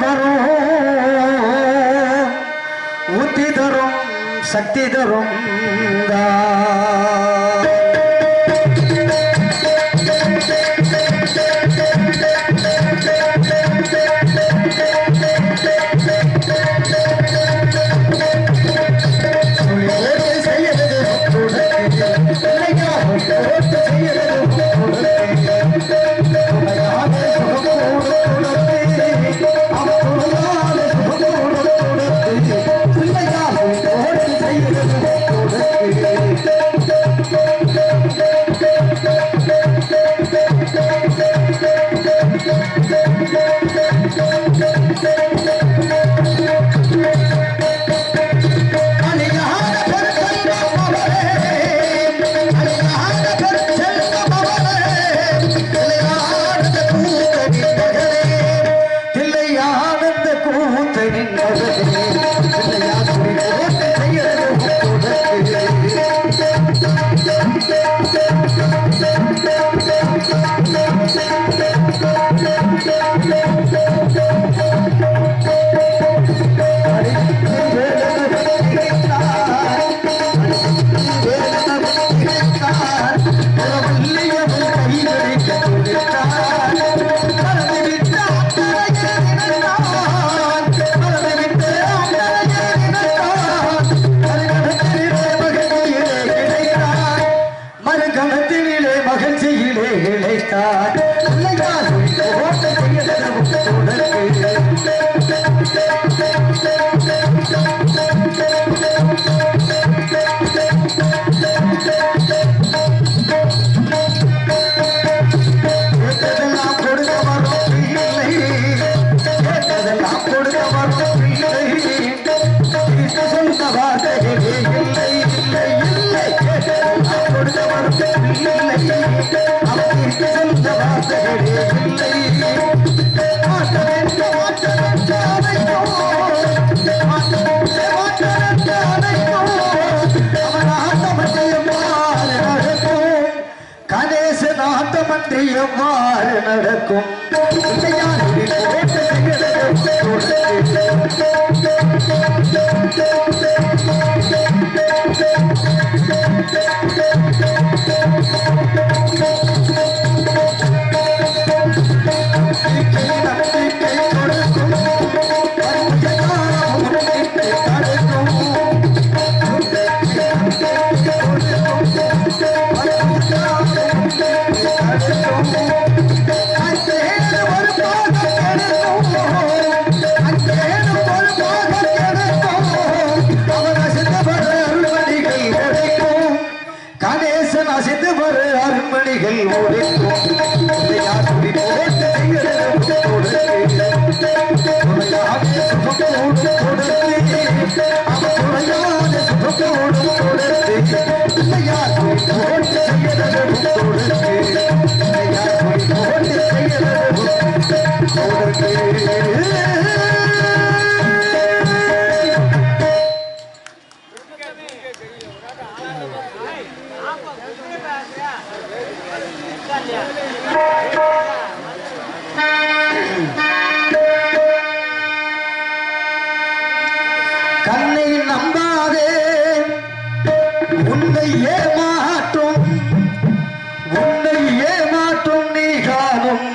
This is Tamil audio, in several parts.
வரும் ஊத்தி தரும் சக்தி தரும் எவ்வாறு நடக்கும் கண்ணை நம்பாதே உன்னை ஏமாற்றும் நீ காணும்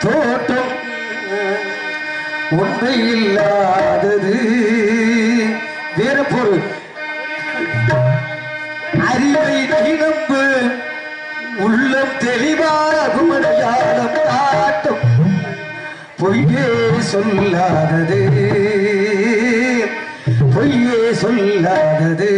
தோட்டம் உண்மை இல்லாதது வேற பொருள் அறிவை நம்பு உள்ளம் தெளிவாகும் அடையாளம் காட்டும் பொய்யே சொல்லாதது பொய்யே சொல்லாதது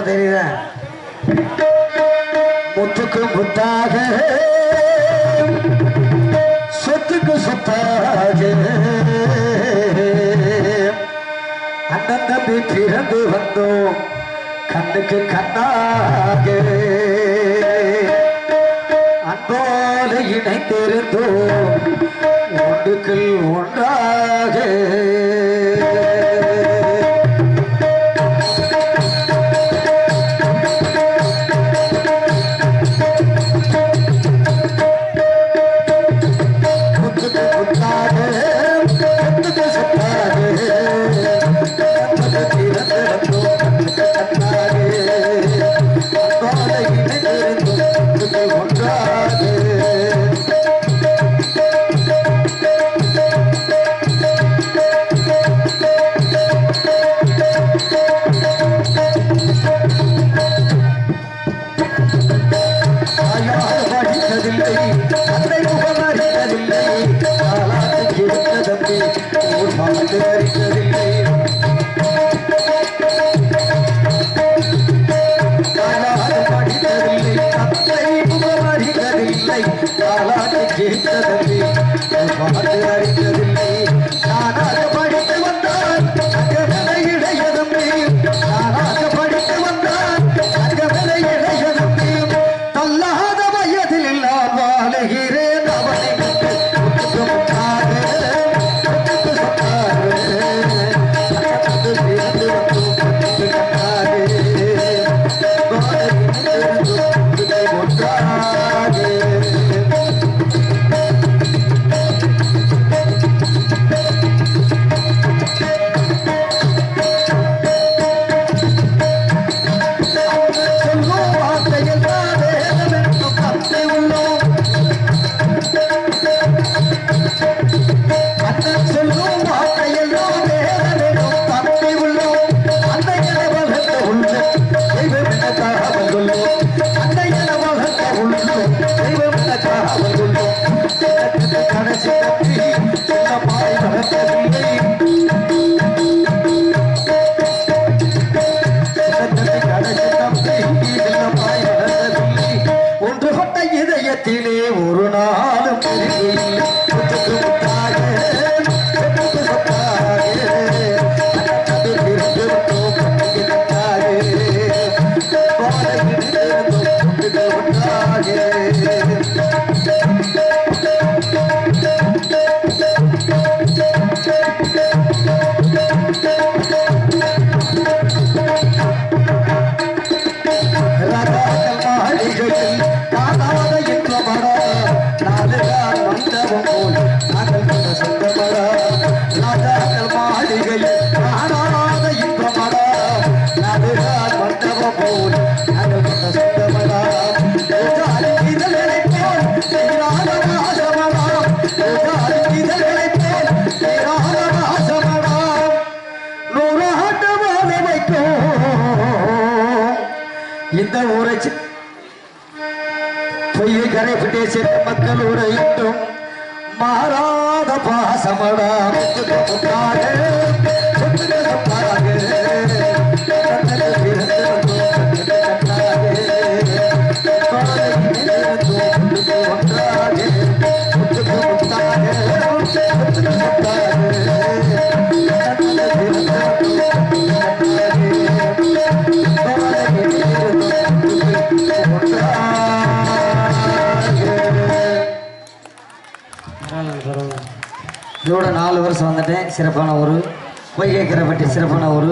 தெரியுதா முத்துக்கு முத்தாக சொத்துக்கு சொத்தாக அண்ணன் தம்பி பிறந்து வந்தோம் கண்ணுக்கு கண்ணாக அன்போடு இணைந்திருந்தோம் ஒன்றுக்குள் ஒன்றாக இந்த ஊரை பொய்யை கரைப்பட்டே சேர்ந்த மக்கள் உரையிட்டும் மாறாத பாசமடா முத்தாக இதோட 4 வருஷம் வந்துட்டேன். சிறப்பான ஊர் பொய்கை கரைப்பட்டி, சிறப்பான ஊர்.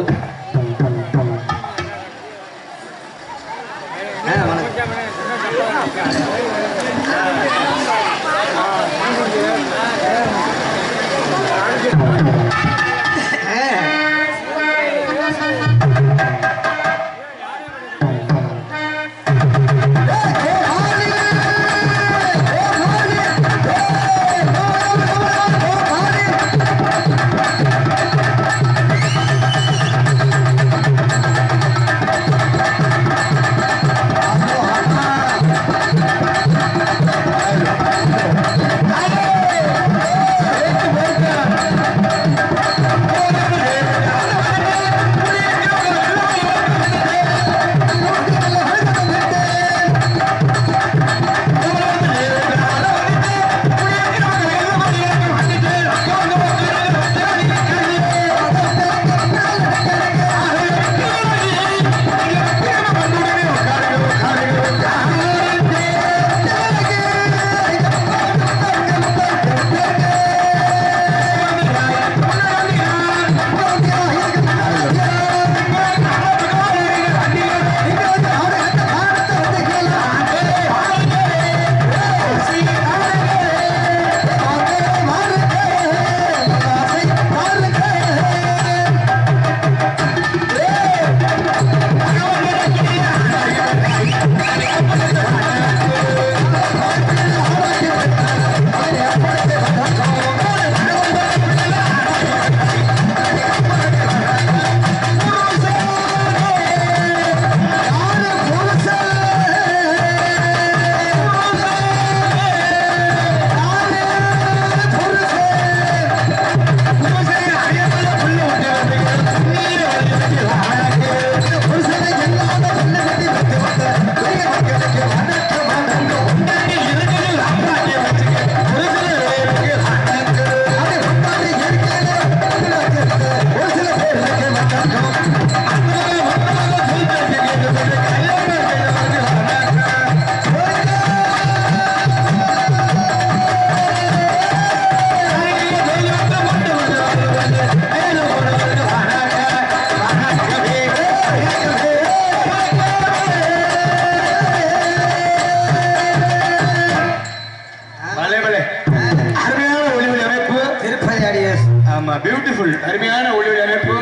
பியூட்டிஃபுல் அருமையான ஒளி அமைப்பு,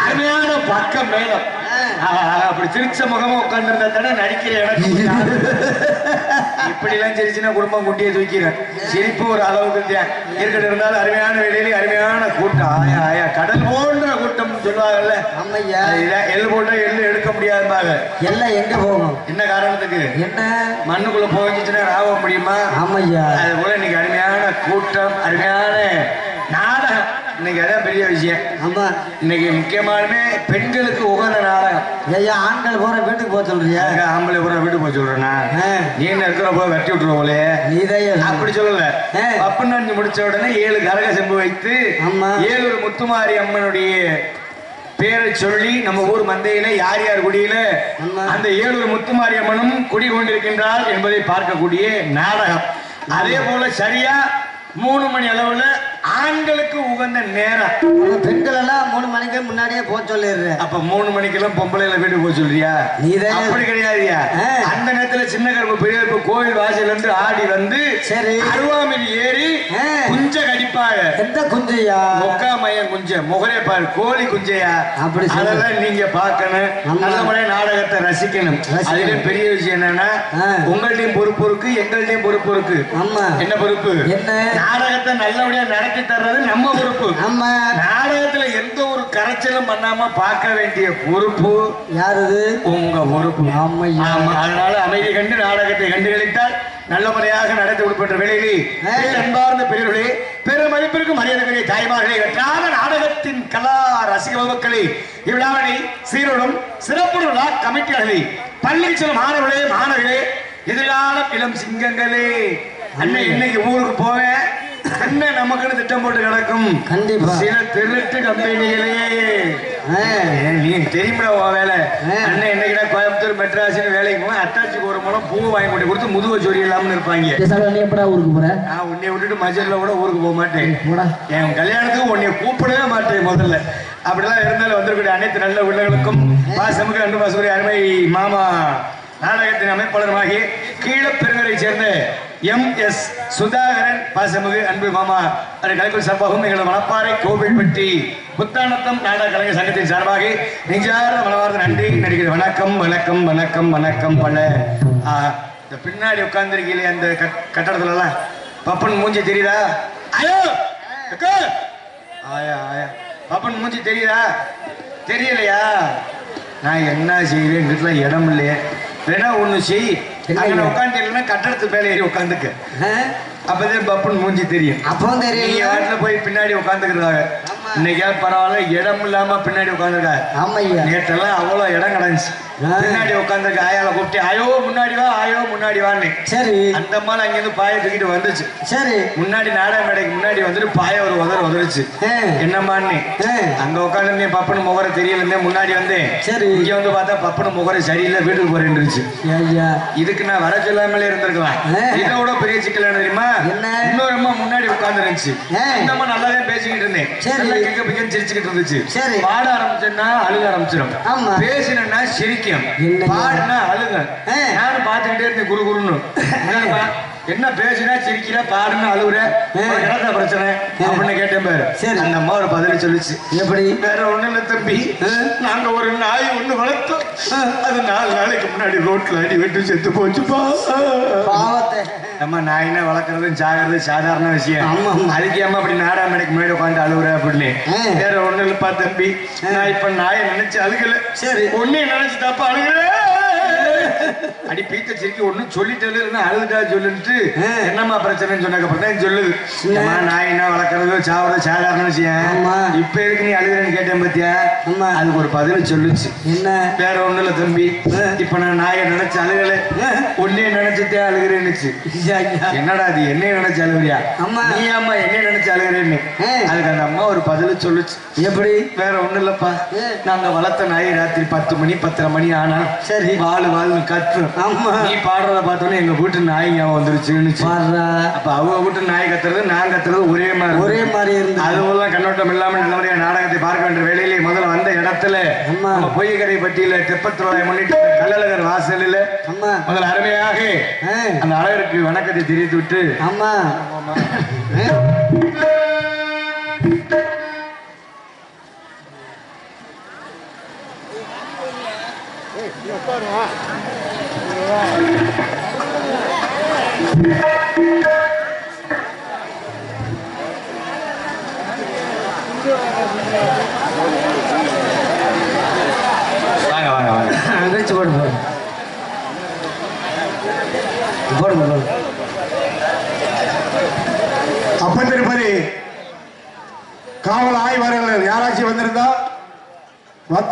அருமையான பக்கம் மேலம். அப்படி சிரிச்ச முகமா உட்கார்ந்து இருந்தா தானே நடிக்கிற எனக்கு இப்படி எல்லாம் சிரிச்சுன்னா குடும்பம் குட்டியை தூக்கிறேன். சிரிப்பு ஒரு அளவுக்கு இருக்கட்டு இருந்தாலும் அருமையான வேலையில அருமையான கூட்டம். ஆயா ஆயா கடல் போன்ற கூட்டம் சொல்லுவாங்கல்ல. ஆமையா, எள்ளு போட்டா எள்ளு எடுக்க முடியாதுப்பாங்க. எல்லாம் எங்க போகணும்? என்ன காரணத்துக்கு? என்ன மண்ணுக்குள்ள போயிடுச்சுன்னா ராவ முடியுமா? ஆமையா, அது போல இன்னைக்கு அருமையான கூட்டம், அருமையான நாடகம். இன்னைக்கு அதான் பெரிய விஷயம். ஆமா, இன்னைக்கு முக்கியமான பெண்களுக்கு உகந்த நாடகம். ஐயா, ஆண்கள் போற வீட்டுக்கு போக சொல்றியா? ஆம்பளை பூரா வீட்டுக்கு போக சொல்றேன்னா நீ என்ன இருக்கிற போய் வெட்டி விட்டுருவோலே. நீதான் அப்படி சொல்லல. பப்புன்னு முடிச்ச உடனே 7 கரக செம்பு வைத்து 7 முத்துமாரி அம்மனுடைய பேரை சொல்லி நம்ம ஊர் மந்தையில யார் யார் குடியில அந்த ஏழூர் முத்துமாரியம்மனும் குடி கொண்டிருக்கின்றார் என்பதை பார்க்கக்கூடிய நாடகம். அதே போல சரியா 3 மணி அளவுல ஆண்களுக்கு உகந்த நேரம். பெண்கள் எல்லாம் 3 மணிக்கு முன்னாடியே போக சொல்லிடுற. அப்ப 3 மணிக்கெல்லாம் பொம்பளைல வீட்டுக்கு போக சொல்றியா? நீதான் அப்படி கிடையாதுயா. அந்த நேரத்துல சின்ன கருப்பு பெரிய கருப்பு கோவில் வாசல்ல இருந்து ஆடி வந்து சரி அருவாமில் ஏறி குஞ்ச கடிப்பாங்க. எந்த குஞ்சையா? மொக்கா மையம் குஞ்ச முகரே பாரு கோழி குஞ்சையா. அப்படி அதெல்லாம் நீங்க பார்க்கணும். நல்ல முறையா நாடகத்தை ரசிக்கணும். அதுல பெரிய விஷயம் என்னன்னா உங்கள்டையும் பொறுப்பு இருக்கு, எங்கள்டையும் பொறுப்பு இருக்கு. என்ன பொறுப்பு? நாடகத்தை நல்லபடியா நடத்தி தர்றது நம்ம பொறுப்பு. நாடகத்துல எந்த ஒரு கரைச்சலும் பண்ணாம பார்க்க வேண்டிய பொறுப்பு யாருது? உங்க பொறுப்பு. அதனால அமைதி கண்டு நாடகத்தை கண்டுகளித்தால் நல்ல முறையாக நடத்தி கொடுக்கின்ற வேளையிலே அன்பார்ந்த பெரியவர்களே, பெருமதிப்பிற்கும் மரியாதைக்குரிய தாய்மார்களே, வெற்றாத நாடகத்தின் கலா ரசிக மக்களே, இவ்விழாவினை சீரோடும் சிறப்பு விழா கமிட்டியாளர்களே, பள்ளி செல்லும் மாணவர்களே, மாணவர்களே, எதிர்காலம் இளம் சிங்கங்களே, அண்ணன் இன்னைக்கு ஊருக்கு போவேன். அண்ணன் நமக்குன்னு திட்டம் போட்டு கிடக்கும். கண்டிப்பா சில திருட்டு கம்பெனிகளே நீ தெரியுமா வேலை. அண்ணன் என்னைக்குடா கோயம்புத்தூர் மெட்ராஸ்னு வேலைக்கு போவேன். அத்தாச்சிக்கு ஒரு மூலம் பூ வாங்கி கொண்டு கொடுத்து முதுவை சொறி இல்லாமல் இருப்பாங்க. ஊருக்கு போறேன் நான் உன்னை விட்டுட்டு மஜர்ல கூட ஊருக்கு போக மாட்டேன். என் கல்யாணத்துக்கு உன்னை கூப்பிடவே மாட்டேன் முதல்ல. அப்படிலாம் இருந்தாலும் வந்திருக்கூடிய அனைத்து நல்ல உள்ளங்களுக்கும் பாசமுக அன்பு பாசமுறை அருமை மாமா நாடகத்தின் அமைப்பாளருமாகி கீழப்பெருங்கரை சேர்ந்த MS சுதாகரன் பாசமுக அன்பு மாமா கலைக்குள் சார்பாகவும் எங்களது மணப்பாறை கோவில்பட்டி புத்தானத்தம் நாடக கலைஞர் சங்கத்தின் சார்பாக நெஞ்சார்ந்த மனவார்ந்த நன்றி நடிகர். வணக்கம் வணக்கம் வணக்கம் வணக்கம். பல இந்த பின்னாடி உட்கார்ந்துருக்கீங்களே அந்த கட்டடத்துல எல்லாம் பப்பன் மூஞ்சி தெரியுதா? ஐயோ ஆயா ஆயா பப்பன் மூஞ்சி தெரியுதா? தெரியலையா? நான் என்ன செய்வேன்? வீட்டுல இடம் இல்லையே. வேணா ஒண்ணு செய், உட்காந்து கட்டடத்து மேல ஏறி உட்காந்துக்க. அப்பதான் பப்புன்னு மூஞ்சி தெரியும். அப்போ தெரியும். வீட்டுல போய் பின்னாடி உட்காந்துக்கிறாங்க. இன்னைக்கு பரவாயில்ல, இடம் இல்லாம பின்னாடி உட்காந்துருக்காரு. ஆமையா நேற்றெல்லாம் அவ்வளவு இடம் கிடந்துச்சு. பின்னாடி உட்காந்துருக்க ஆயால கூப்பிட்டு ஆயோ முன்னாடி வா, ஆயோ முன்னாடி வான்னு. சரி அந்த மாதிரி அங்கிருந்து பாய தூக்கிட்டு வந்துச்சு. சரி முன்னாடி நாடக மேடைக்கு முன்னாடி வந்துட்டு பாய ஒரு உதறிச்சு. என்னம்மான்னு அங்க உட்காந்து பப்பனு முகரை தெரியல முன்னாடி வந்தேன். சரி இங்க வந்து பார்த்தா பப்பனு முகரை சரியில்லை, வீட்டுக்கு போறேன்னுச்சு. இதுக்கு நான் வர சொல்லாமலே இருந்திருக்கலாம். இதோட பெரிய சிக்கல் என்ன தெரியுமா? இன்னொரு அம்மா முன்னாடி உட்கார்ந்து இருந்துச்சு. இந்த அம்மா நல்லாவே பேசிக்கிட்டு இருந்தேன். சிரிச்சுக்கிட்டு இருந்துச்சு. பாட ஆரம்பிச்சேன்னா அழுக ஆரம்பிச்சிடும். பேசினா சிரிக்கும், பாடுனா அழுக. நானும் பாத்துக்கிட்டே இருந்தேன் குரு குருன்னு. என்ன பேசுனா சிரிக்கிற, பாடுன்னு அழுகுற, என்னடா பிரச்சனை அப்படின்னு கேட்டேன் பாரு. அந்த அம்மா ஒரு பதில் சொல்லிச்சு. எப்படி? வேற ஒண்ணு இல்ல தம்பி, நாங்க ஒரு நாய் ஒண்ணு வளர்த்தோம். அது 4 நாளைக்கு முன்னாடி ரோட்ல அடி வெட்டு செத்து போச்சுப்பா. நம்ம நாயினா வளர்க்கறது சாகிறது சாதாரண விஷயம். அதுக்கு ஏமா அப்படி நாடா மேடைக்கு முன்னாடி உட்காந்து அழுகுற அப்படின்னு. வேற ஒண்ணு இல்லப்பா தம்பி, நான் இப்ப நாயை நினைச்சு அழுகல. சரி ஒன்னே நினைச்சு தப்பா அழுகுற. அடி பீத்த சிரிக்கி ஒன்னும் சொல்லிட்டு அழுதுட்டா சொல்லிட்டு என்னம்மா பிரச்சனைன்னு சொன்னதுக்கப்புறம் தான் சொல்லுது. நாயினா வளர்க்கறது சாவது சாதாரண விஷயம். இப்ப எதுக்கு நீ அழுகுறேன்னு கேட்டேன் பாத்தியா? அதுக்கு ஒரு பதில் சொல்லுச்சு. என்ன? வேற ஒண்ணு இல்ல தம்பி, இப்ப நான் நாயை நினைச்சு அழுகல, ஒன்னே நினைச்சுட்டே அழுகுறேன்னுச்சு. என்னடா அது என்னைய நினைச்சு அழுகுறியா? நீ அம்மா என்னைய நினைச்சு அழுகுறேன்னு. அதுக்கு அந்த அம்மா ஒரு பதில் சொல்லுச்சு. எப்படி? வேற ஒண்ணு இல்லப்பா, நாங்க வளர்த்த நாய் ராத்திரி 10 மணி 10:30 மணி ஆனா சரி வாழு வாழ் கத்து. நீ பாடுறத பார்த்தோன்னே எங்க வீட்டு நாய் ஞாபகம் வந்துருச்சுன்னு. அப்ப அவங்க வீட்டு நாய் கத்துறது நான் கத்துறது ஒரே மாதிரி இருந்து அதுவெல்லாம் கண்ணோட்டம் இல்லாம நல்லபடியா நாடகத்தை பார்க்க வேண்டிய வேலையிலே முதல்ல வந்த இடத்துல பொய்கரை பட்டியல தெப்பத்திருவாயை முன்னிட்டு கள்ளழகர் வாசலில் முதல் அருமையாக அந்த அழகருக்கு வணக்கத்தை தெரிவித்து விட்டு ஆமா வாங்க வாங்க வாங்க அடிச்சு போடு போடு போடு போடு. அப்பன் திருப்பதி காவல் ஆய்வாளர்கள் யாராச்சும் வந்திருந்தா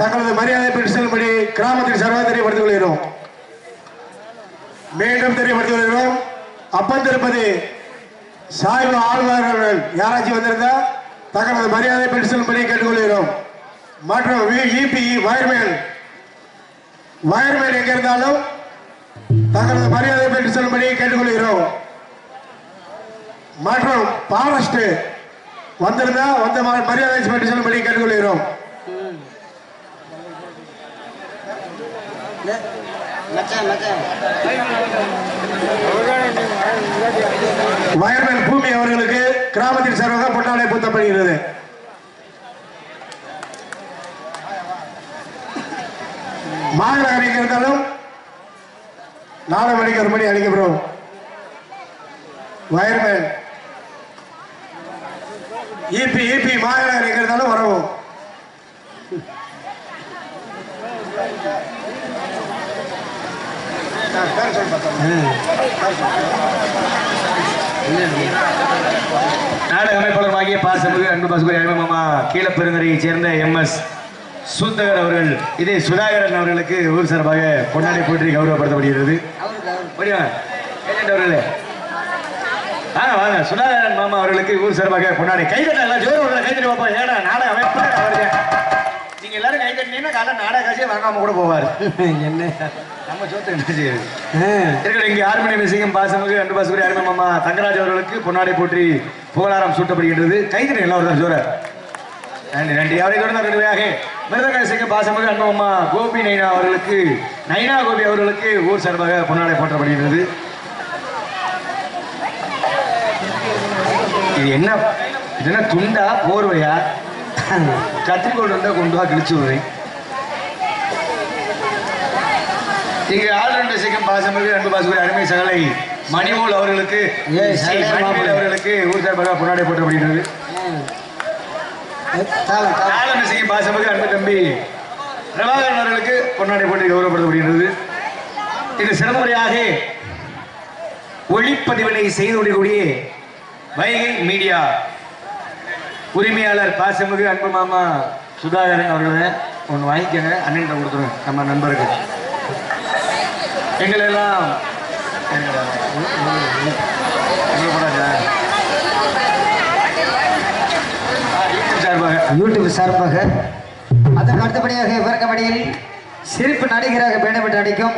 தங்களது மரியாதை பிடித்து செல்லும்படி கிராமத்தின் சர்வ தெரியப்படுத்திக் கொள்கிறோம். மீண்டும் தெரியப்படுத்திக் கொள்கிறோம். அப்பன் திருப்பதி சாய்வு ஆழ்வார்கள் யாராச்சும் வந்திருந்தா தங்களது மரியாதை பிடித்து செல்லும்படி கேட்டுக்கொள்கிறோம். மற்றும் இபி வயர்மேன் எங்க இருந்தாலும் தங்களது மரியாதை பெற்று செல்லும்படி கேட்டுக்கொள்கிறோம். மற்றும் பாரஸ்ட் வந்திருந்தா வந்த மரியாதை பெற்று செல்லும்படி கேட்டுக்கொள்கிறோம். வயர்மேன் பூமி அவர்களுக்கு கிராமத்தின் சார்பாக பொன்னாடை பூத்தப்படுகிறது. மாநில அணிக்கு இருந்தாலும் 4 மணிக்கு ஒரு மணி அணிக்கப்படும். வயர்மேன் இபி மாநில அணிக்கு இருந்தாலும் வரவும். நாடக அமைப்பாளருமாகிய பாசமிகு அன்பு பாசுபதி அருமைமாமா கீழப்பெருங்கரையைச் சேர்ந்த MS சூத்தகர் அவர்கள் இதே சுதாகரன் அவர்களுக்கு ஊர் சார்பாக பொன்னாடை போற்றி கௌரவப்படுத்தப்படுகிறது. அவர்களே வாங்க சுதாகரன் மாமா அவர்களுக்கு ஊர் சார்பாக பொன்னாடை கைதட்டலாம் ஜோர் கைதட்டி பார்ப்போம். ஏன்னா நாடக அமைப்பாளர் அவருங்க நீங்க எல்லாரும் கை தட்டினீங்கன்னா காலை நாடக காட்சியே வாங்காம கூட போவார். என்ன நம்ம சோத்து என்ன செய்யுது இருக்கிற இங்கே ஆர்மணி மிசிங்கும் பாசமிகு அன்பு பாசுபதி அருமைமாமா தங்கராஜ் அவர்களுக்கு பொன்னாடை போற்றி புகழாரம் சூட்டப்படுகின்றது. கைதட்டி எல்லாம் ஒரு ஜோர நன்றி. அவரை தொடர்ந்து நடுவையாக மிருதகசிங்க பாசமிகு அன்பம்மா கோபி நைனா கோபி அவர்களுக்கு ஊர் சார்பாக பொன்னாடை போற்றப்படுகிறது. இது என்ன துண்டா போர்வையா கத்திரிக்கோள் வந்தா கொண்டு வா கிழிச்சு விடுறேன். இங்கு ஆல்ரவுண்ட் ரசிக்கும் பாசமிகு அன்பு பாசுபதி அருமை சகலை மணிமூல் அவர்களுக்கு ஊர் சார்பாக பொன்னாடை போற்றப்படுகிறது. பாசமிகு அன்பு தம்பி பிரபாகரன் அவர்களுக்கு பொன்னாடை போட்டி கௌரவப்படுத்தப்படுகிறது. இது சிறப்புமுறையாக ஒளிப்பதிவினை செய்து கொள்ளக்கூடிய வைகை மீடியா உரிமையாளர் பாசமிகு அன்பு மாமா சுதாகரன் அவர்களை ஒன்று வாங்கிக்கங்க. அண்ணன் கொடுத்துருங்க நம்ம நண்பருக்கு. எங்களெல்லாம் யூடியூப் சார்பாக அதற்கு அடுத்தபடியாக இவரங்கமணியில் சிரிப்பு நடிகராக பேணப்பட்டு நடிக்கும்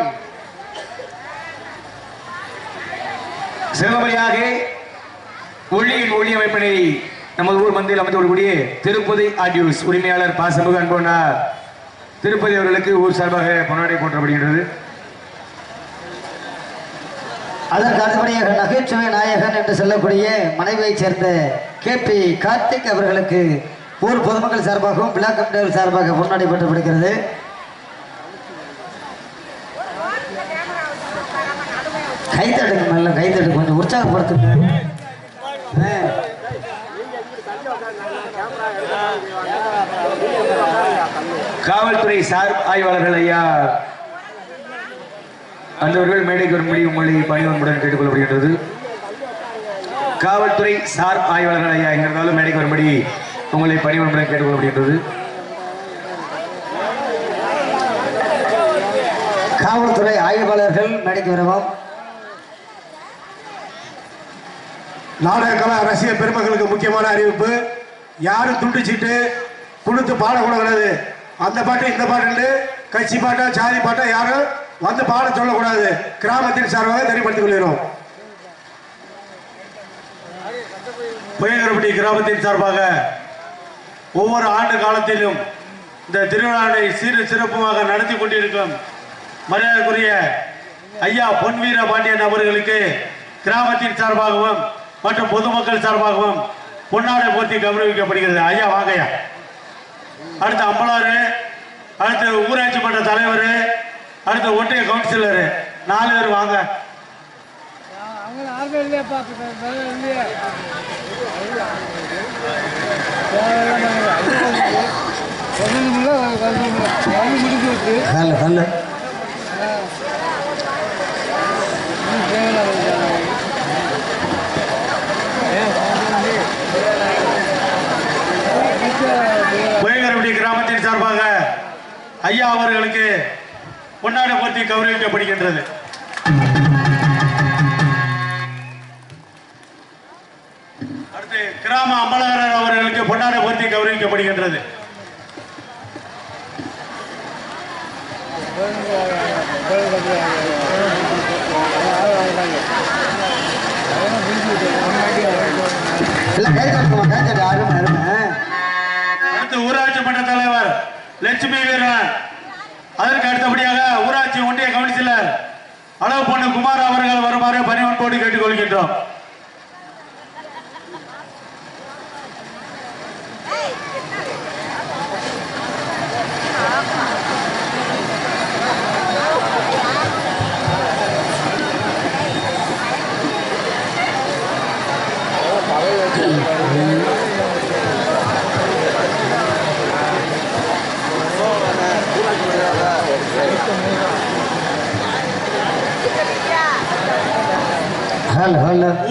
சிறப்புமுறையாக ஒளியின் ஒளி அமைப்பினை நமது ஊர் மந்தியில் அமைத்து கொள்ளக்கூடிய திருப்பதி ஆடியோஸ் உரிமையாளர் பாசமிகு அன்பனார் திருப்பதி அவர்களுக்கு ஊர் சார்பாக பொன்னாடை போற்றப்படுகின்றது. அதற்கு அடுத்தபடியாக நகைச்சுவை நாயகன் என்று சொல்லக்கூடிய மனைவியைச் சேர்ந்த KP கார்த்திக் அவர்களுக்கு ஊர் பொதுமக்கள் சார்பாகவும் விழா கமிட்டியாளர் சார்பாக பொன்னாடை போற்றப்படுகிறது. கைத்தடுங்க, நல்ல கைத்தடு, கொஞ்சம் உற்சாகப்படுத்துங்க. காவல்துறை சார் ஆய்வாளர்கள் ஐயா அந்தவர்கள் மேடைக்கு வரும்படி உங்களை பணிவன்புடன் கேட்டுக்கொள்ளப்படுகின்றது. காவல்துறை சார் ஆய்வாளர்கள் ஐயா எங்க இருந்தாலும் மேடைக்கு வரும்படி உங்களை பணிவன்புடன் கேட்டுக்கொள்ளப்படுகின்றது. காவல்துறை ஆய்வாளர்கள் மேடைக்கு வருவோம். நாடக கலா ரசிக பெருமக்களுக்கு முக்கியமான அறிவிப்பு. யாரும் துண்டு சீட்டு கொடுத்து பாடக்கூடாது. அந்த பாட்டு இந்த பாட்டு கட்சி பாட்டா சாதி பாட்டா யாரும் வந்து பாட சொல்லக்கூடாது. கிராமத்தின் சார்பாக தெரியப்படுத்திக் கொள்கிறோம். புயங்கரப்பட்டி கிராமத்தின் சார்பாக ஒவ்வொரு ஆண்டு காலத்திலும் இந்த திருவிழாவை சிறப்புமாக நடத்தி கொண்டிருக்கும் மரியாதைக்குரிய ஐயா பொன்வீர பாண்டியன் அவர்களுக்கு கிராமத்தின் சார்பாகவும் மற்றும் பொதுமக்கள் சார்பாகவும் பொன்னாடை போர்த்தி கௌரவிக்கப்படுகிறது. ஐயா வாங்கய்யா. அடுத்து அம்பலாறு, அடுத்து ஊராட்சி மன்ற தலைவர், அடுத்து ஒன்றிய கவுன்சிலர் 4 பேர் வாங்க. புயங்கரப்பட்டி கிராமத்தின் சார்பாக ஐயா அவர்களுக்கு பொன்னாடை போர்த்தி கௌரவிக்கப்படுகின்றது. அடுத்து கிராம அம்பலகர் அவர்களுக்கு பொன்னாடை போர்த்தி கௌரவிக்கப்படுகின்றது. அடுத்து ஊராட்சி மன்ற தலைவர் லட்சுமி வீரன், அதற்கு அடுத்தபடியாக ஊராட்சி ஒன்றிய கவுன்சிலர் அளவு பொண்ணு குமார் அவர்கள் வருமாறு பணிவன்போடு கேட்டுக்கொள்கின்றோம்.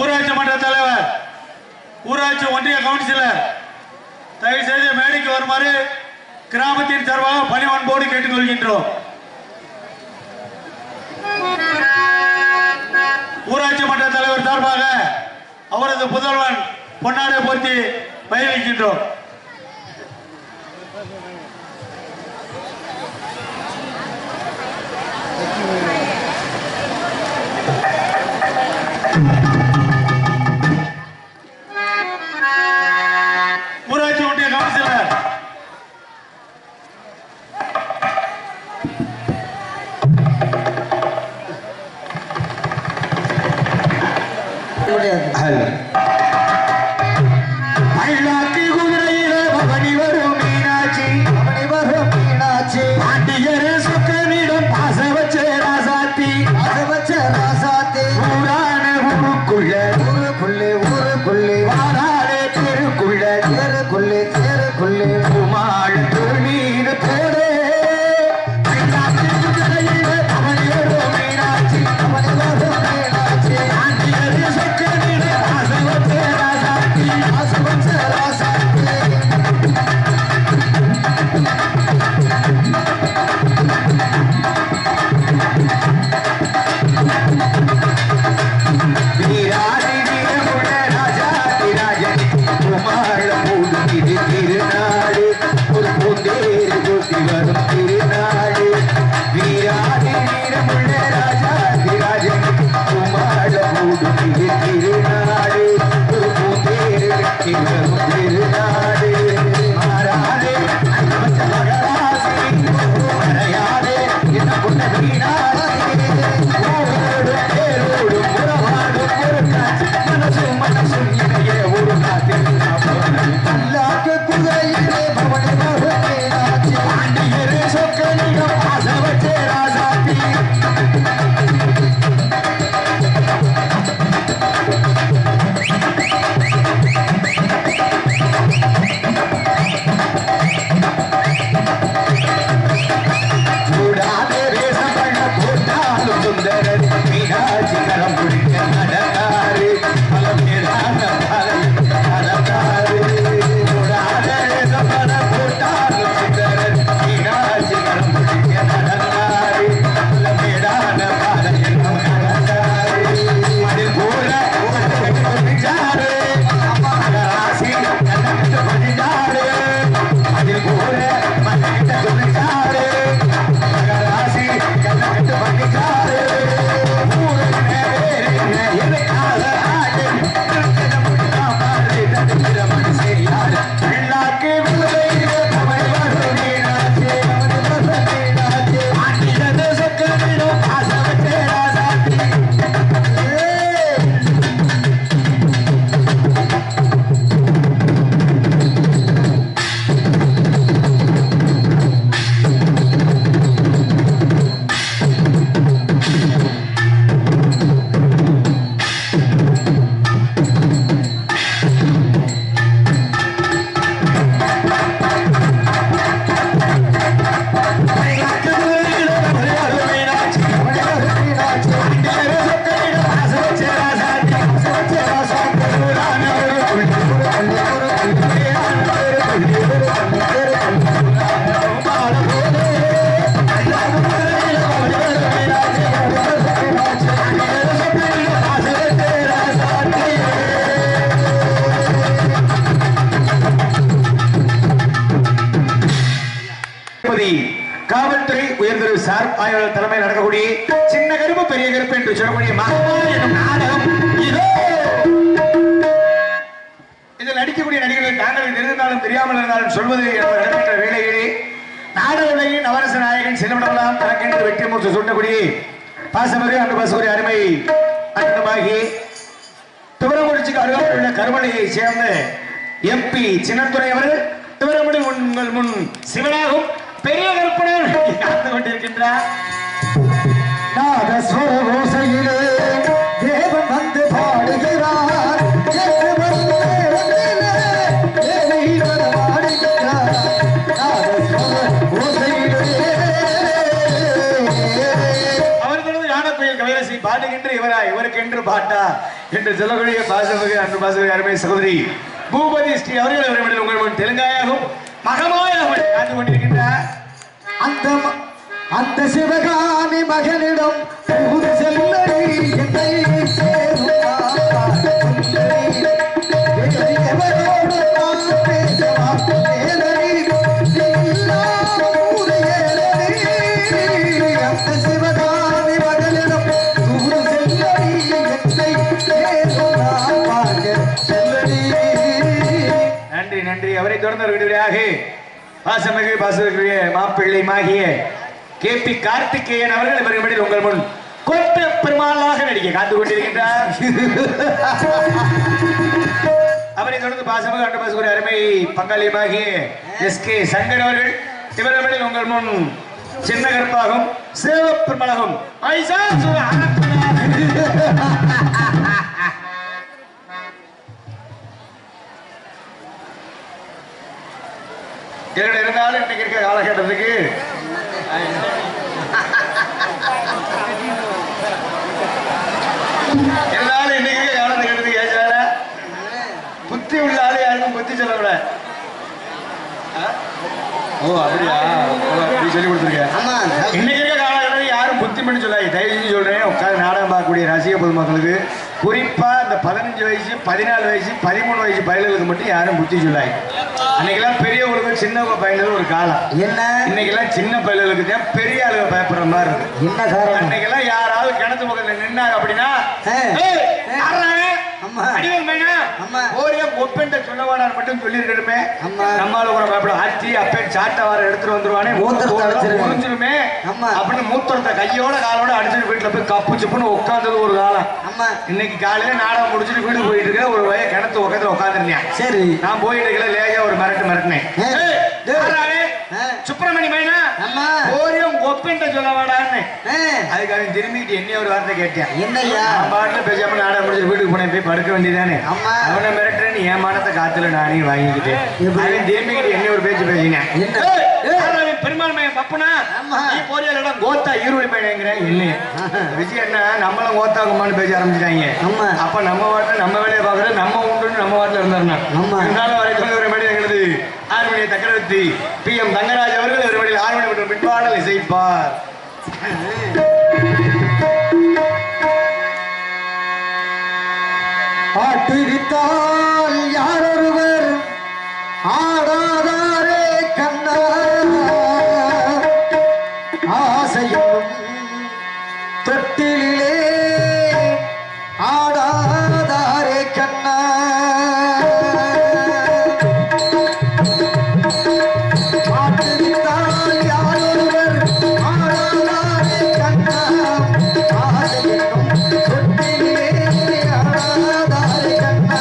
ஊராட்சி மன்ற தலைவர், ஊராட்சி ஒன்றிய கவுன்சிலர் தயவு செய்து மேடைக்கு வருமாறு கிராமத்தின் சார்பாக பணிவன்போடு கேட்டுக்கொள்கின்றோம். ஊராட்சி மன்ற தலைவர் சார்பாக அவரது புதல்வன் பொன்னாடை போர்த்தி பயிர்கின்றோம். ஊராட்சி ஒன்றிய கவுன்சிலர் அள்ளாத்தி குதிரையில பவனி வரும் மீனாட்சி, பவனி வரும் மீனாட்சி, பாண்டியரே சொக்கனிடம் பாச வச்ச ராசாத்தி, பாச வச்ச ராசாத்தி, ஊரான ஊருக்குள்ள ஊருக்குள்ளே ஊருக்குள்ளே வாராளே தெருக்குள்ள தெருக்குள்ளே தெருக்குள்ளே குமாள் மீது போடே. அள்ளாத்தி குதிரையில பவனி வரும் மீனாட்சி, பவனி வரும் மீனாட்சி, பாண்டியரே சொக்கனிடம் பாச வச்ச ராசாத்தி, பாச வச்ச ராசாத்தி. வீராதி வீரமுள்ள ராஜாதி ராஜன் குமார மூடு திருநாடு, ஒரு பூந்தேறு கொட்டி வரும் திருநாடு. வீராதி வீரமுள்ள ராஜாதி ராஜன் குமார மூடு திருநாடு, ஒரு பூந்தேறு கொட்டி வரும் திருநாடு. மாறாதே அன்பச்ச மகராசி, மறையாதே என்ன கொண்ட வீணாசி, மனசும் இணைய ஒரு நாட்டில் குதிரையிலே பவனி வரும் மீனாட்சி, பாண்டியரே சொக்கனிடம் பாச வச்ச ராசாத்தி. கூடாதே வேஷம் பண்ண போட்டாலும் சுந்தரர் மீனாட்சி கரம் பிடிக்க நடந்தாரு, பலம் நிறான நடந்தாரு. கூடாதே வேஷம் பண்ண போட்டாலும் சுந்தரர் மீனாட்சி கரம் பிடிக்க நடந்தாரு, பலம் நிறான பாலம் என்னும் நடந்தாரு. அதில் போல படிச்சாரு, மகராசி கண்ணகிட்ட படிச்சாரு, அதில் போல மகன்கிட்ட சொல்லிச்சாரு, மகராசி கண்ணகிட்ட படிச்சாரு. ஊரின் வேறு அவர்கள் தலைமையில் நடக்கக்கூடிய சின்ன கருப்பு பெரிய கருப்பு என்று சொல்லக்கூடிய மகமா எனும் நாடகம் இதோ. இதில் நடிக்கக்கூடிய நடிகர்கள் தாங்களுக்கு தெரிந்தாலும் தெரியாமல் இருந்தாலும் சொல்வது என்ற வேலையிலே நாடக உலகின் நவரச நாயகன் சிலம்படலாம் தனக்கென்று வெற்றி மூச்சு சொன்னக்கூடிய பாசமிகு அன்பு பசுகுரி அருமை அன்பமாகி துவரங்குறிச்சிக்கு அருகாமையில் உள்ள கருமலையை சேர்ந்த MP சின்னத்துறை அவர்கள் துவரமுடி உங்கள் முன் சிவனாகும் பெரிய கருப்பனர் காத்து கொண்டிருக்கின்றார். நாதஸ்வர ஓசையிலே தேவன் வந்து பாடுகிறார். பாடுகின்ற இவருக்கென்று பாட்டா என்று சொல்லக்கூடிய பாசமிகு அன்பு பாசமிகு அருமை சகோதரி பூபதி ஸ்ரீ அவர்கள் உங்கள் முன் தெலுங்காயாகும் மகமாயாகும் காத்து கொண்டிருக்கின்றார். அந்த சிவகாமி மகனிடம் புகுந்து செல்லடி என்னை நன்றி நன்றி. அவரை தொடர்ந்த விடுவியாக பாசமிகு பாசமிகு மாப்பிள்ளை மாகிய KP கார்த்திகேயன் அவர்கள் இவர்கள் உங்கள் முன் கொட்ட பெருமாளாக நடிக்க காத்து கொண்டிருக்கின்றார். அவரை தொடர்ந்து பாசமிகு அண்டு பாசமிகு அருமை பங்காளியமாகிய SK சங்கர் அவர்கள் இவர்கள் உங்கள் முன் சின்ன கருப்பாகும் சிவப்பெருமாளாகும் இருந்தாலும் இன்னைக்கு இருக்க காலகட்டத்துக்கு இருந்தாலும் இன்னைக்கு இருக்க காலகட்டத்துக்கு ஏற்றால புத்தி உள்ள ஆளு யாருக்கும் புத்தி சொல்லக்கூட. ஓ அப்படியா அப்படி சொல்லி கொடுத்துருக்கேன். இன்னைக்கு இருக்க காலகட்டத்துக்கு யாரும் புத்தி பண்ணி சொல்லாங்க. தயவு செஞ்சு சொல்றேன், உட்காந்து நாடகம் பார்க்கக்கூடிய ரசிக பொதுமக்களுக்கு குறிப்பா இந்த 15 வயசு 14 வயசு 13 வயசு பயல்களுக்கு மட்டும் யாரும் புத்தி சொல்லாங்க. அன்னைக்கெல்லாம் பெரியவங்களுக்கு சின்ன பயலுக்கு ஒரு காலம் என்ன, இன்னைக்கெல்லாம் சின்ன பயலுக்கு தான் பெரிய ஆளுக பயப்படுற மாதிரி இருக்கு. என்ன காரணம்? அன்னைக்கெல்லாம் யாராவது கிணத்து பக்கத்துல நின்னாங்க அப்படின்னா மட்டும் சொல்லி இருக்கணுமே. நம்மளால ஒரு பயப்பட ஆச்சி அப்பேன் சாட்டை வார எடுத்துட்டு வந்துருவானே முடிஞ்சிருமே அப்படின்னு மூத்தரத்தை கையோட காலோட அடிச்சுட்டு வீட்டுல போய் கப்பு சுப்புன்னு உட்கார்ந்தது ஒரு காலம். இன்னைக்கு காலையில நாடகம் முடிச்சுட்டு வீட்டுக்கு போயிட்டு இருக்க ஒரு வய கிணத்து உட்காந்து உட்காந்துருந்தேன். சரி, நான் போயிட்டு லேஜா ஒரு மிரட்டினேன். சுப்பிரமணி மைனா ஓரியம் ஒப்பின்ற சொல்ல வாடான்னு அதுக்காக திரும்பிட்டு என்ன ஒரு வார்த்தை கேட்டேன். என்னையா பாட்டுல பேசாம நாடகம் முடிச்சு வீட்டுக்கு போனேன், போய் படுக்க வேண்டியதானே. அவனை மிரட்டுறேன்னு என் மானத்தை காத்துல நானே வாங்கிக்கிட்டேன். அவன் திரும்பிக்கிட்டு என்ன ஒரு பேச்சு பேசினேன். பெருமாள் மையம் பப்புனா நீ போறியா இடம் கோத்தா ஈரோடு பையனுங்கிறேன். இல்லையே விஷயம் என்ன, நம்மளும் கோத்தா கும்மான்னு பேச ஆரம்பிச்சிட்டாங்க. அப்ப நம்ம வாட்டில் நம்ம வேலையை பார்க்கறது நம்ம உண்டு நம்ம வாட்டில் இருந்தாருன்னா இருந்தாலும் வரை சொல்ல ஒரு மணி எங்களது 6 மணி சக்கரவர்த்தி PM தங்கராஜ் அவர்கள் ஒரு மணியில் 6 மணி மற்றும் பின்பாடல் இசைப்பார். ஆட்டுவித்தால் யாரொருவர் ஆடாதாரே கண்ணா, ஆசையும் தொட்டிலே ஆடாதாரே கண்ணா. ஆட்டுவித்தால் யாரொருவர் ஆடாதாரே கண்ணா, ஆசையும் தொட்டிலே ஆடாதாரே கண்ணா.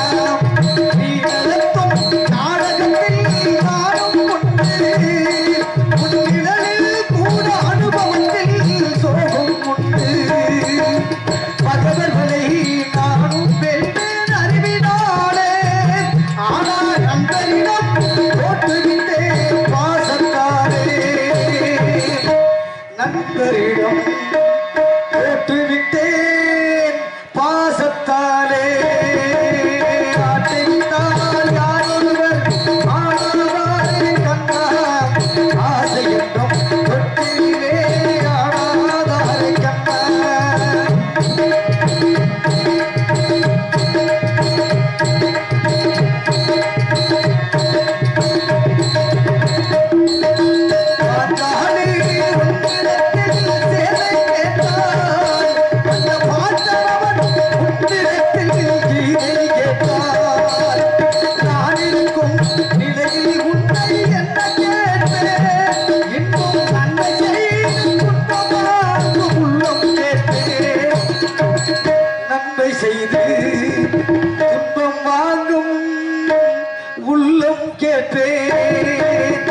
கேட்பேன்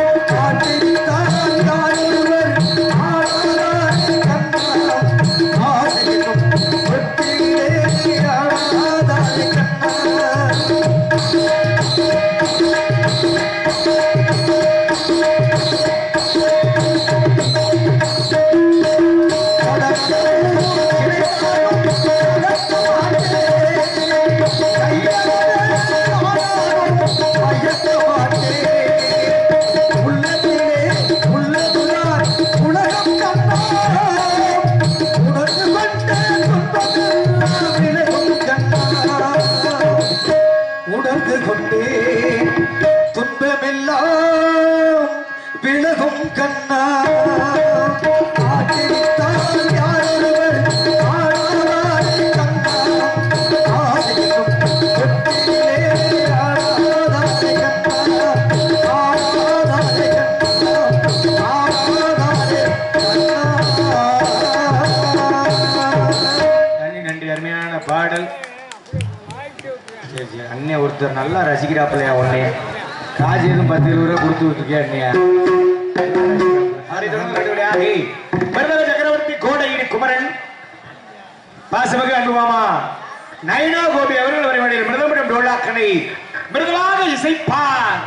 ஆட்டித்தான் யாருவர் ஆடாதாய் கண்ணா ஆசைக்கும் ஒட்டிலே ஆடாதாய் கண்ணா உணர்ந்து கொண்டே துன்பமெல்லாம் விலகும் கண்ணா ஆட்டித்தான் யாரொருவர் ஆடாதாய் கண்ணா ஆசைக்கும் ஒட்டிலே ஆடாதாய் கண்ணா ஆடாதாய் கண்ணா ஆடாதாய் கண்ணா. நன்றி நன்றி, அருமையான பாடல். சரி சரி, அண்ணே ஒருத்தர் நல்லா ரசிக்கிறாப்பில்லையா உன்னைய, காசு எதுவும் 10-20 ரூபா கொடுத்து விட்டுருக்கியா அண்ணியா? மருதவ சக்கரவர்த்தி கோடையினி குமரன் பாசமிகு அன்பு மாமா நயனா கோபி அவர்கள் வரைவடையில் மிருதமிடம் டோலாக்கனை மிருதுவாக இசைப்பார்.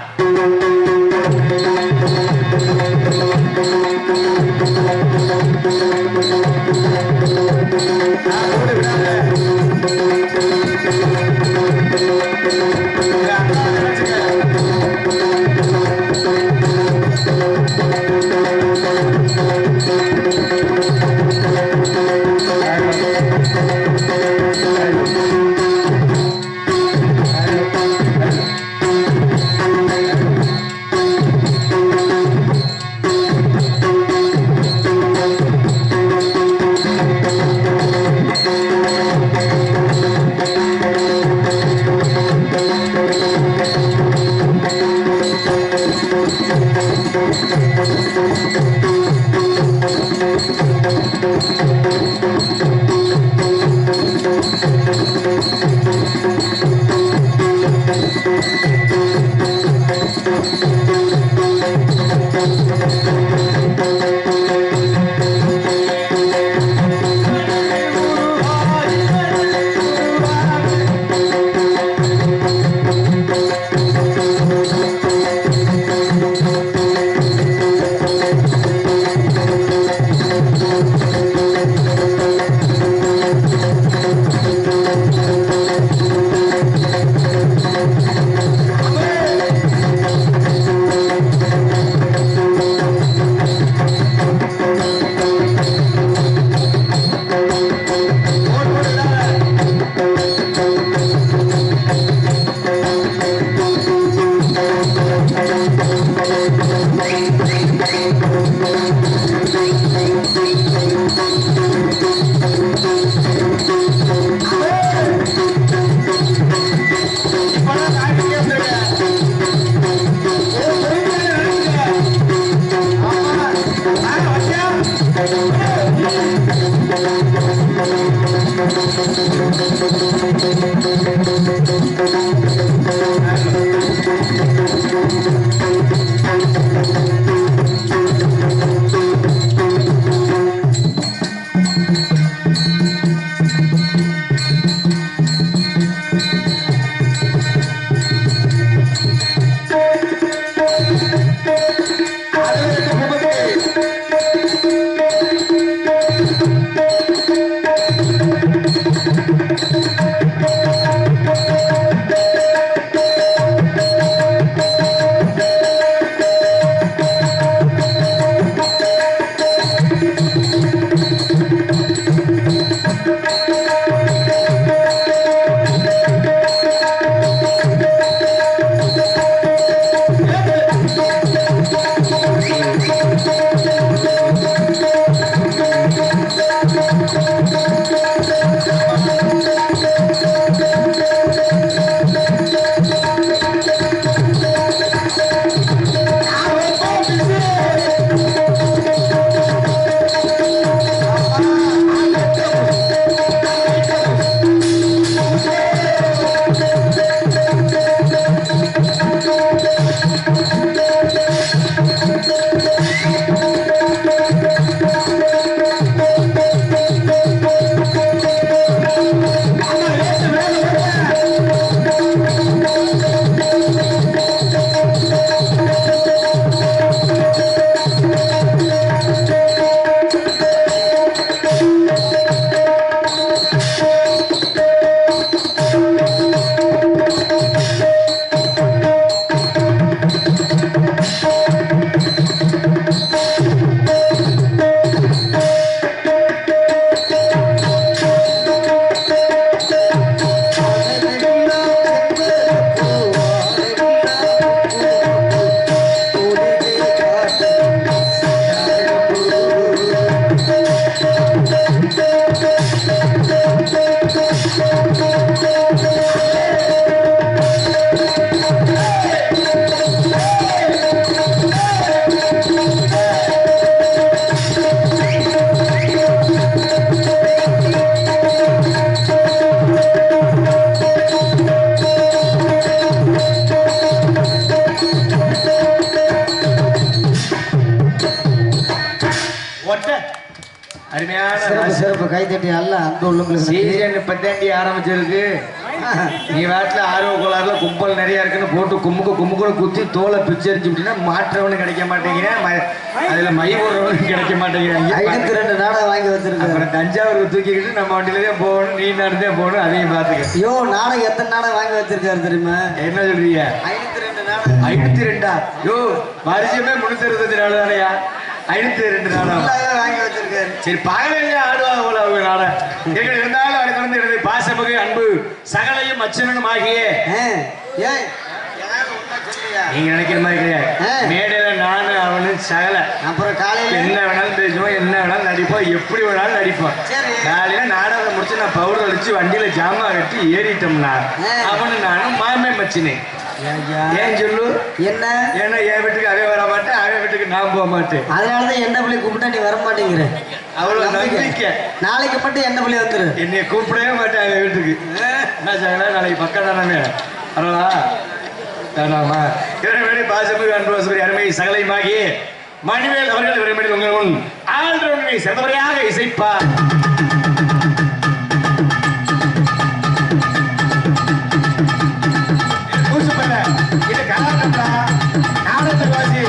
அருமையான சிறப்பு கைத்தட்டி அல்ல அன்பு உள்ளவங்களுக்கு சீசன் இப்பதாண்டி ஆரம்பிச்சிருக்கு. நீ வாட்டில் ஆர்வ கோளாறுல கும்பல் நிறைய இருக்குன்னு போட்டு கும்முக்குள்ள குத்தி தோலை பிச்சரிச்சு விட்டீங்கன்னா மாற்றவனும் கிடைக்க மாட்டேங்கிறேன், அதுல மை போடுறவனும் கிடைக்க மாட்டேங்கிறாங்க. 2 நாடகம் வாங்கி வச்சிருக்கேன். அப்புறம் தஞ்சாவூருக்கு தூக்கிக்கிட்டு நம்ம வண்டியில தான் போகணும், நீ நடந்தே போகணும், அதையும் பார்த்துக்க. ஐயோ நாடகம் எத்தனை நாடகம் வாங்கி வச்சிருக்காரு தெரியுமா? என்ன சொல்றீங்க? 502 நாடகம். 502? யோ வருஷமே 365 நாள் தானையா? 502 நாடகம் வாங்கி வச்சிருக்காரு. சரி பகலையே ஆடுவாங்க போல அவங்க நாடகம். எங்க இருந்தாலும் அதை தொடர்ந்து எனது பாசமிகு அன்பு சகலையும் அச்சனும் ஆகிய ஏன் நீங்க நினைக்கிற மாதிரி கிடையாது. மேடையில நானு அவனு சகல, அப்புறம் காலையில என்ன வேணாலும் பேசுவோம், என்ன வேணாலும் நடிப்போம், எப்படி வேணாலும் நடிப்போம். காலையில நாடகம் முடிச்சு நான் பவுடர் அடிச்சு வண்டியில ஜாமா கட்டி ஏறிட்டோம்னா அவனு நானும் மாமே மச்சினே. ஏன் சொல்லு? என்ன? ஏன்னா என் வீட்டுக்கு அவன் வர மாட்டேன், அவன் வீட்டுக்கு நான் போக மாட்டேன். அதனாலதான் என்ன பிள்ளை கூப்பிட்டா நீ வர மாட்டேங்கிற. அவ்வளவு நம்பிக்கை. நாளைக்கு மட்டும் என்ன பிள்ளை வந்துரு. என்னைய கூப்பிடவே மாட்டேன் அவன் வீட்டுக்கு. என்ன சாங்களா நாளைக்கு பக்கம் தானே வரவா வேணாமா? இவரை பாசமிகு அன்பு அருமை சகலையுமாகி மணிவேல் அவர்கள் இவரை உங்கள் முன் ஆழ்றவனை சிறந்தவரையாக இசைப்பார். இது கலாட்டா நாடகவாசி.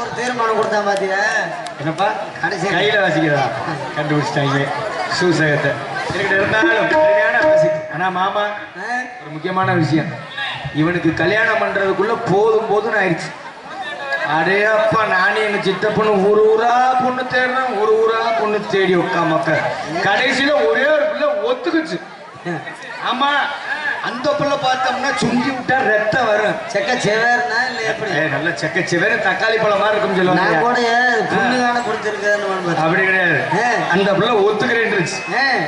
ஒரு தீர்மானம் கொடுத்தா பாத்தியா? என்னப்பா கையில வாசிக்கிறதா கண்டுபிடிச்சிட்டாங்க சூசகத்தை. இருந்தாலும் ஆனா மாமா ஒரு முக்கியமான விஷயம், இவனுக்கு கல்யாணம் பண்றதுக்குள்ள போதும் ஆயிடுச்சு. அடே அப்பா நானே எங்க சித்தப்பொண்ணு ஊரா பொண்ணு தேடுறேன், ஊரா பொண்ணு தேடி உட்கா மக்கள். கடைசியில ஒரே ஒரு பிள்ளை ஒத்துக்குச்சு. ஆமா அந்த பிள்ளை பார்த்தோம்னா சுண்டி விட்டா ரத்தம் வரும். செக்க செவேர்னா இல்ல எப்படி? நல்ல செக்க செவேர் தக்காளி பழம் மாதிரி இருக்கும் சொல்லுவாங்க. நான் கூட புண்ணுகான பிடிச்சிருக்கேன்னு அப்படி கிடையாது. அந்த பிள்ளை ஒத்துக்கிறேன்னுச்சு.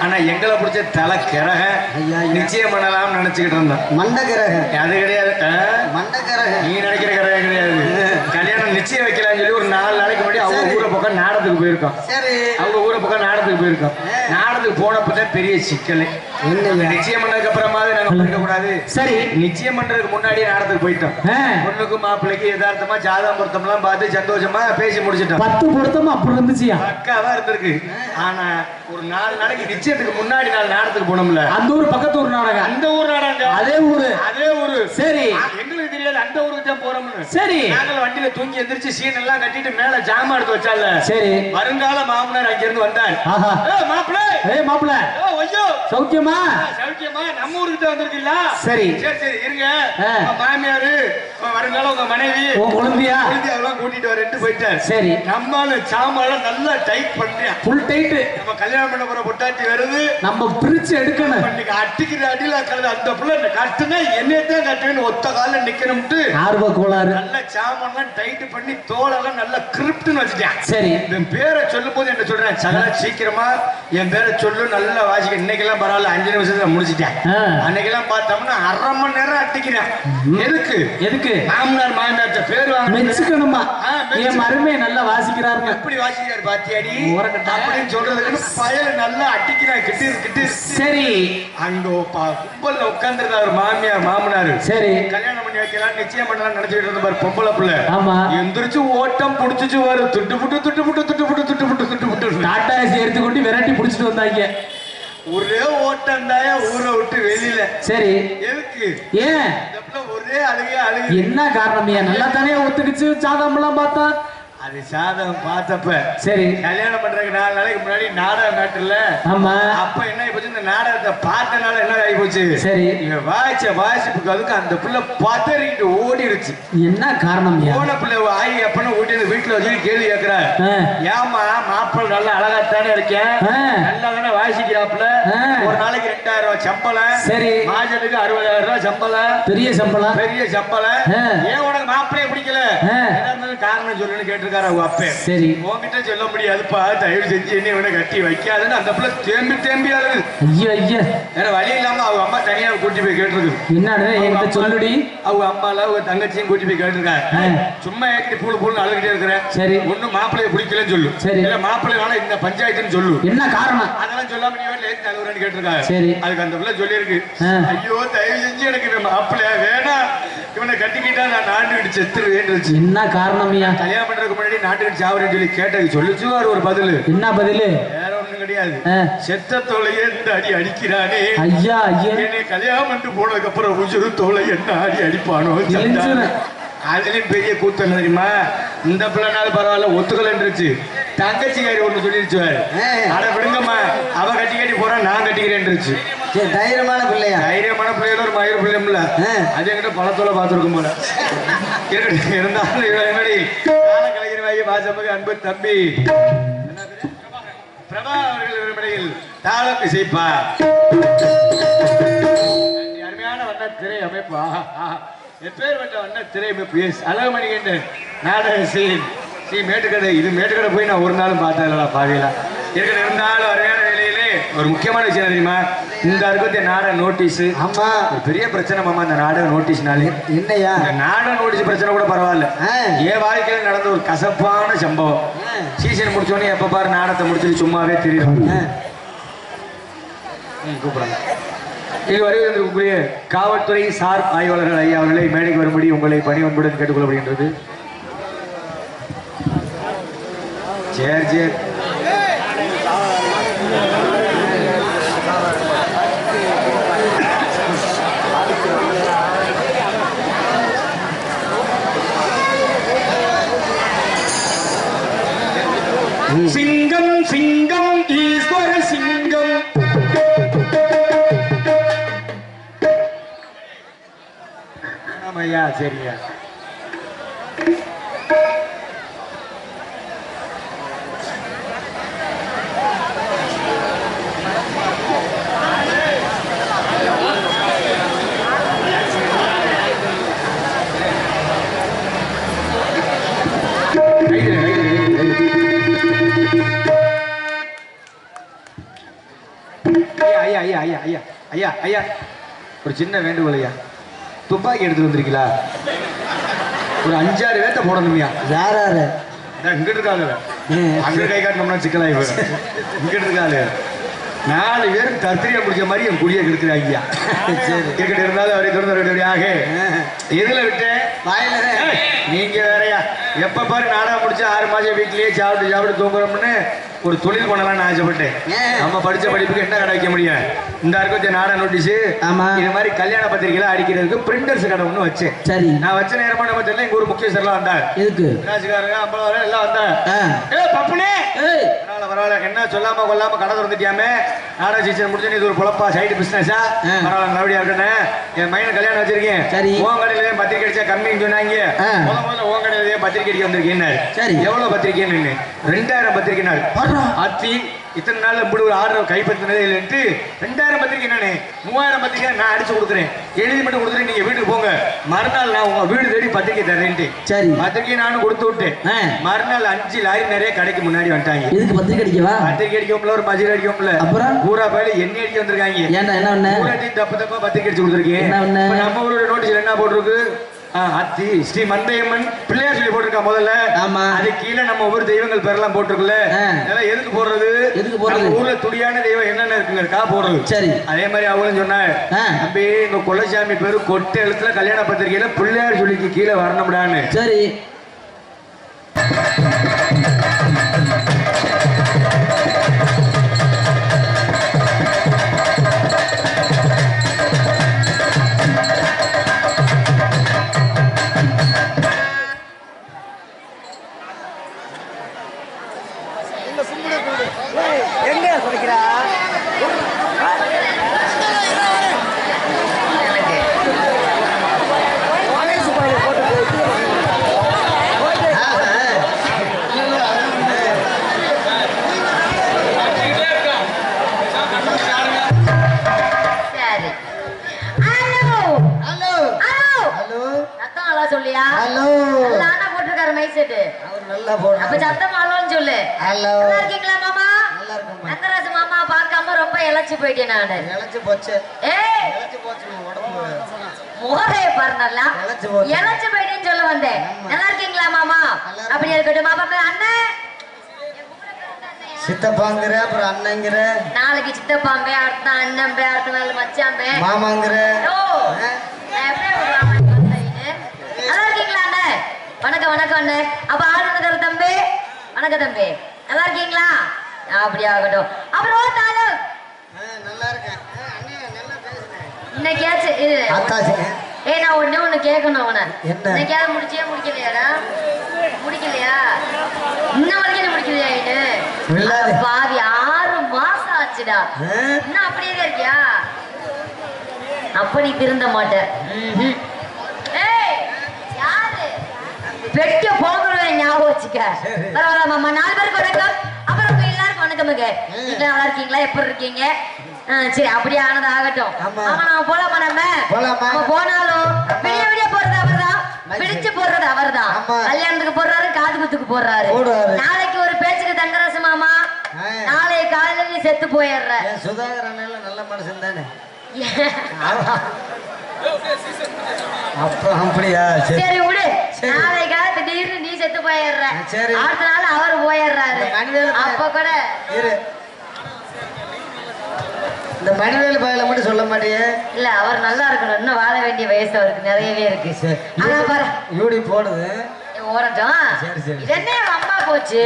ஆனா எங்களை பிடிச்ச தலை கிரக நிச்சயம் பண்ணலாம்னு நினைச்சுக்கிட்டு இருந்தோம். மண்ட கிரக அது கிடையாது. மண்ட கிரக நீ நினைக்கிற கிரக கிடையாது. கல்யாணம் நிச்சயம் வைக்கலாம்னு சொல்லி ஒரு 4 நாளைக்கு முன்னாடி அவங்க ஊரை பக்கம் நாடத்துக்கு போயிருக்கோம். சரி அவங்க ஊரை பக்கம் நாடத்துக்கு போயிருக்கோம். நாடத்துக்கு போனப்பதான் பெரிய சிக்கல். நிச்சயம் பண்ணதுக்கு அப்புறமாவது நாங்க பண்ணிக்க கூடாது. சரி நிச்சயம் பண்றதுக்கு முன்னாடியே நாடத்துக்கு போயிட்டோம். பொண்ணுக்கு மாப்பிள்ளைக்கு யதார்த்தமா ஜாதகம் பொருத்தம் எல்லாம் பார்த்து சந்தோஷமா பேசி முடிச்சிட்டோம். 10 பொருத்தமா அப்படி இருந்துச்சு, பக்காவா இருந்திருக்கு. ஆனா ஒரு 4 நாளைக்கு நிச்சயத்துக்கு முன்னாடி 4 நாடத்துக்கு போனோம்ல, அந்த ஊர் பக்கத்து ஊர் நாடகம், அந்த ஊர் நாடகம் அதே ஊரு. சரி எங்களுக்கு தெரியாது அந்த ஊருக்கு தான் போறோம்னு. சரி நாங்கள் வண்டியில தூங்கி எந்திரிச்சு சீன் எல்லாம் கட்டிட்டு மேல ஜாமான் எடுத்து வச்சால. சரி வருங்கால மாமனார் அங்க இருந்து வந்தார். மாப்பிள்ள சௌக்கியமா? சௌக்கியமா நம்ம ஊருக்கு தான் வந்திருக்கீங்களா? சரி சரி இருங்க. மாமியாரு வருங்கால உங்க மனைவி குழந்தையா அதெல்லாம் கூட்டிட்டு வரேன்ட்டு போயிட்டார். சரி நம்மால சாமான் நல்லா டைட் பண்றேன், ஃபுல் டைட். நம்ம கல்யாணம் பண்ண போற பொட்டாட்டி வருது, நம்ம பிரிச்சு எடுக்கணும். அட்டிக்கிற அடியில கலந்து அந்த பிள்ளை கட்டுனா என்னையத்தான் கட்டுவேன்னு ஒத்த கால நிக்கணும்ட்டு ஆர்வ கோளாறு நல்ல சாமான்லாம் டைட் பண்ணி தோலெல்லாம் நல்லா கிரிப்ட்னு வச்சுட்டேன். சரி என் பேரை சொல்லும் போது என்ன சொல்றேன், சகல சீக்கிரமா என் பேரை சொல்லு நல்லா வாசிக்க. இன்னைக்கெல்லாம் பரவாயில்ல 5 நிமிஷத்துல முடிச்சுட்டேன். அன்னைக்கெல்லாம் பார்த்தோம்னா 1/2 மணி நேரம் அட்டிக்கிறேன். எதுக்கு மாமனார் மாமியார்ட்ட பேர் மெச்சுக்கணுமா? என் மருமே நல்லா வாசிக்கிறாருங்க. எப்படி வாசிக்கிறாரு பாத்தியாடி அப்படின்னு சொல்றதுக்கு பயல நல்லா அட்டிக்கிறான் கிட்டு. சரி அங்க கும்பல்ல உட்கார்ந்துருந்தாரு மாமியார் மாமனாரு. சரி கல்யாணம் பண்ணி வைக்கலாம் நிச்சயம் பண்ணலாம் நினைச்சுட்டு இருந்த பாரு பொம்பளை பிள்ளை. ஆமா எந்திரிச்சு ஓட்டம் புடிச்சிச்சு வரும். துட்டு புட்டு டாட்டா ஏசி எடுத்துக்கொண்டு விரட்டி புடிச்சிட்டு வந்தாங்க. ஒரே ஓட்டம் தாயா ஊரை விட்டு வெளியில. சரி எதுக்கு? ஏன் ஒரே அழுகு. என்ன காரணம்யா? நல்லா தானே ஒத்துக்கிச்சு சாதம் எல்லாம் பார்த்தா. அது சாதகம் பார்த்தப்ப சரி கல்யாணம் பண்றதுக்கு 4 நாளைக்கு முன்னாடி நாடகம் நாட்டுல. ஆமா அப்ப என்ன ஆயிப்போச்சு, இந்த நாடகத்தை பார்த்தனால என்ன ஆகி போச்சு, சரி இவன் வாய்ப்புக்கு அதுக்கு அந்த பிள்ளை பதறிக்கிட்டு ஓடிடுச்சு. என்ன காரணம்? போன பிள்ளை ஆயி அப்பன்னு ஓட்டி வீட்டுல வச்சு கேள்வி கேட்கிறா, ஏமா மாப்பிள்ளை நல்லா அழகாத்தானே இருக்கேன், நல்லா தானே வாசிக்கிறாப்புல, ஒரு நாளைக்கு 2000 ரூபாய் சம்பளம், சரி மாசத்துக்கு 60,000 ரூபாய் சம்பளம், பெரிய சம்பளம். ஏன் உனக்கு மாப்பிள்ளைய பிடிக்கல, காரணம் சொல்லுன்னு கேட்டிருக்காரு அவங்க அப்பே. சரி உன்கிட்ட சொல்ல முடியாதுப்பா, தயவு செஞ்சு என்ன இவனை கட்டி வைக்காதுன்னு அந்த பிள்ளை தேம்பி அழுது. ஐயா ஐயா வேற வழி இல்லாம அவங்க அம்மா தனியா கூட்டி போய் கேட்டிருக்கு. என்ன சொல்லுடி? அவங்க அம்மால அவங்க தங்கச்சியும் கூட்டி போய் கேட்டிருக்காரு. சும்மா ஏற்றி பூல் அழுகிட்டே இருக்கிறேன். சரி ஒன்னும் மாப்பிள்ளைய பிடிக்கலன்னு சொல்லு. சரி இல்ல மாப்பிள்ளை வேணா இந்த பஞ்சாயத்துன்னு சொல்லு. என்ன காரணம்? அதெல்லாம் சொல்லாம நீ வீட்டுல ஏற்றி அழுகுறேன்னு கேட்டிருக்காரு. சரி அதுக்கு அந்த பிள்ளை சொல்லியிருக்கு, ஐயோ தயவு செஞ்சு எனக்கு மாப்பிள்ளை வேணா, இவனை கட்டிக்கிட்டா நான் நாட்டுக்கிட்டு செத்துருவேன். என்ன காரணம்? கல்யாணம் பண்றதுக்கு முன்னாடி நாட்டுக்கிட்டு சாவரேன்னு சொல்லி கேட்டது சொல்லிச்சு ஒரு பதில். என்ன பதில்? வேற ஒண்ணும் கிடையாது, செத்த தோலையே இந்த அடி அடிக்கிறானே ஐயா ஐயா, என்னை கல்யாணம் பண்ணிட்டு போனதுக்கு அப்புறம் உசுறு தோலை என்ன அடி அடிப்பானோ. அதுலயும் பெரிய கூத்து என்ன தெரியுமா, இந்த பிள்ளைனால பரவாயில்ல ஒத்துக்கலன்றுச்சு, தங்கச்சிக்காரி ஒண்ணு சொல்லிருச்சு, அட விடுங்கம்மா அவ கட்டி போறா நான் கட்டிக்கிறேன்ருச்சு. தைரியமான பிள்ளையா? தைரியமான பிள்ளையோட ஒரு மயிறு பிள்ளைல அது என்கிட்ட பழத்தோல பார்த்துருக்கும் போல இருந்தாலும் கலைஞர் வாசப்பக அன்பு தம்பி பிரபா அவர்கள் விரும்படையில் தாளம் இசைப்பா. அருமையான வண்ண திரை அமைப்பா, எப்பேற்பட்ட வண்ண திரை அமைப்பு எஸ் அழகுமணிகண்டன் நாடக ஸ்ரீ மேட்டுக்கடை. இது மேட்டுக்கடை போய் நான் ஒரு நாளும் பார்த்ததில்லடா பாவியலா. ஏற்கனவே இருந்தாலும் அருமையான வேலையிலே ஒரு முக்கியமான விஷயம் தெரியுமா, இந்த அருகத்தை நாடக நோட்டீஸ். ஆமா பெரிய பிரச்சனை மாமா இந்த நாடக நோட்டீஸ்னாலே. என்னையா நாடக நோட்டீஸ் பிரச்சனை கூட பரவாயில்ல, என் வாழ்க்கையில் நடந்த ஒரு கசப்பான சம்பவம். சீசன் முடிச்சோடனே எப்ப பாரு நாடகத்தை முடிச்சுட்டு சும்மாவே தெரியும். கூப்பிடுறாங்க. இது வருவதற்குரிய காவல்துறை சார் ஆய்வாளர்கள் ஐயா அவர்களை மேடைக்கு வரும்படி உங்களை பணி அன்புடன் கேட்டுக்கொள்ளப்படுகின்றது. சரி சிங்கம் சிங்கம் ஈஸ்வர சிங்கம். ஆமாய்யா சரியா. ஐயா ஐயா ஐயா ஐயா ஐயா ஒரு சின்ன வேண்டுகோள் ஐயா, துப்பாக்கி எடுத்துட்டு வந்திருக்கீங்களா? ஒரு 5-6 வேட்டை போடணும்யா. யாராரு? இங்கிட்டு இருக்காங்க, அங்க கை காட்டினோம்னா சிக்கலாகி போயிடும். இங்கிட்டு இருக்காரு 4 பேரும் கத்திரியா முடிச்ச மாதிரி என் குடியை கெடுக்கிறாங்க ஐயா. கிரிக்கெட் இருந்தாலும் அவரை தொடர்ந்து எதுல விட்டேன் வாயில. நீங்க வேறையா எப்ப பாரு நாடகம் முடிச்சு 6 மாசம் வீட்லயே சாப்பிட்டு தூங்குறோம்னு ஒரு தொழில் பண்ணலாம்னு ஆசைப்பட்டேன். நம்ம படிச்ச படிப்புக்கு என்ன கடை வைக்க முடியும், இந்த அருகத்தை நாடக நோட்டீஸ் இது மாதிரி கல்யாண பத்திரிகைலாம் அடிக்கிறதுக்கு பிரிண்டர்ஸ் கடை ஒண்ணு வச்சேன். சரி நான் வச்ச நேரமா நம்ம தெரியல, எங்க ஊர் முக்கியஸ்தர்லாம் வந்தாங்க. எதுக்கு? ராஜ்காரங்க 50 எல்லாம் வந்தாங்க. பப்புனே பரவாயில்ல என்ன சொல்லாம கொல்லாம கடை திறந்துட்டியாமே, நாடக சீசன் முடிச்சு இது ஒரு பொழப்பா சைடு பிசினஸா பரவாயில்ல நல்லபடியா இருக்கேன். என் மையன் கல்யாணம் வச்சிருக்கேன். சரி உன் கடையில பத்திரிக்கை அடிச்சா கம்மின்னு சொன்னாங்க. முதல்ல உன் கடையில பத்திரிக்கை அடிக்க வந்திருக்கேன். சரி எவ்வளவு பத்திரிக்கைன்னு? 2000 பத்திரிக்கை நாள் ஆத்தி. இத்தனை நாள் இப்படி ஒரு ஆர்டர் கைப்பற்றினதே இல்லைன்ட்டு 2000 பத்திரிக்கை நானே 3000 பத்திரிக்கை நான் அடிச்சு கொடுக்குறேன், எழுதி மட்டும் கொடுத்துட்டு நீங்க வீட்டுக்கு போங்க, மறுநாள் நான் உங்க வீடு தேடி பத்திரிக்கை தரேன்ட்டு. சரி பத்திரிக்கை நானும் கொடுத்து விட்டேன். மறுநாள் 5 லாரி நிறைய கடைக்கு முன்னாடி வந்துட்டாங்க. இதுக்கு பத்திரிக்கை அடிக்கவா? பத்திரிக்கை அடிக்கும்ல, ஒரு மஜில் அடிக்கும்ல, அப்புறம் பூரா பயில எண்ணெய் அடிக்க வந்திருக்காங்க. ஏன்டா என்ன தப்பு தப்பா பத்திரிக்கை அடிச்சு கொடுத்துருக்கேன். நம்ம ஊரோட நோட்டீஸ்ல என்ன போட்டிருக்கு, அத்தி ஸ்ரீ மந்தையம்மன் பிள்ளையார் சொல்லி போட்டிருக்கா முதல்ல. ஆமா அது கீழே நம்ம ஒவ்வொரு தெய்வங்கள் பேரெல்லாம் போட்டிருக்குல்ல, அதெல்லாம் எதுக்கு போடுறது? ஊர்ல துடியான தெய்வம் என்னென்ன இருக்குங்கக்கா போடுறது. சரி அதே மாதிரி அவங்களும் சொன்னாங்க, அப்படியே எங்க கொல்லசாமி பேரு கொட்டை எழுத்துல கல்யாண பத்திரிகையில பிள்ளையார் சொல்லிக்கு கீழே வரணும்டான்னு. சரி எங்க குடிக்கிறா சொல்லியா ஹலோ நானா போட்டுருக்காரு மைக் செட் அவர் நல்லா போடுறாரு அப்ப சத்தம் ஹலோன்னு சொல்லு ஹலோ நல்லா இருக்கீங்களா மாமா நல்லா இருக்கேன் நக்கராஜ் மாமா பார்க்காம ரொம்ப இளைச்சு போயிட்டேன் நானு இளைச்சு போச்சு ஏய் இளைச்சு போச்சு உடம்பு மோரே பாருங்களா இளைச்சு போச்சு இளைச்சு போயிட்டேன்னு சொல்ல வந்தேன் நல்லா இருக்கீங்களா மாமா அப்படி இருக்கட்டும் மாமா அண்ணன் சித்தப்பாங்கிற அப்புறம் அண்ணங்கிற நாளைக்கு சித்தப்பாம்பே அடுத்த அண்ணன் அடுத்த நாள் மச்சாம்பே மாமாங்கிற ஓ நான் எப்படியே நல்லா இருக்கீங்களா அண்ணன் வணக்கம் வணக்கம் அண்ணன் அப்ப ஆளுநர் தம்பி வணக்கம் தம்பி நல்லா இருக்கீங்களா அப்படியே ஆகட்டும் அப்புறம் நல்லா இருக்கேன் நல்லா பேசுறேன் இன்னைக்காச்சு இது அத்தாச்சுங்க ஏய் நான் ஒண்ணு கேட்கணும் அவனை என்ன இன்னைக்காவது முடிக்கலையாடா முடிக்கலையா இன்னும் வரைக்கும் முடிக்கலையா இது பாவி 6 மாசம் ஆச்சுடா இன்னும் அப்படியே தான் இருக்கியா அப்ப நீ திருந்த மாட்ட வெட்டிய போகிறவன் ஞாபகம் வச்சுக்க பரவாயில்ல மாமா 4 பேருக்கு வணக்கம் அப்புறம் உங்க எல்லாருக்கும் வணக்கமுங்க வீட்டுல நல்லா இருக்கீங்களா எப்படி இருக்கீங்க சரி அப்படியே ஆனது ஆகட்டும் ஆமா நம்ம போலாமா நம்ம போனாலும் விடிய விடிய போறது அவர்தான் பிடிச்சு போடுறது அவர்தான் கல்யாணத்துக்கு போடுறாரு காது குத்துக்கு போடுறாரு நாளைக்கு ஒரு பேச்சுக்கு தங்கராசு மாமா நாளைய காலையில நீ செத்து போயிடுற சுதாகரன் நல்ல மனுஷன் தானே அப்ப அப்படியா சரி விடு நாளைக்கா திடீர்னு நீ செத்து போயிடுற அடுத்த நாள் அவர் போயிடுறாரு அப்ப கூட இந்த மணிவேலு பயல மட்டும் சொல்ல மாட்டியே இல்ல அவர் நல்லா இருக்கணும் இன்னும் வாழ வேண்டிய வயசு அவருக்கு நிறையவே இருக்கு ஆனா பாரு யூடி போடுது ஓடட்டும் இதென்ன அம்மா போச்சு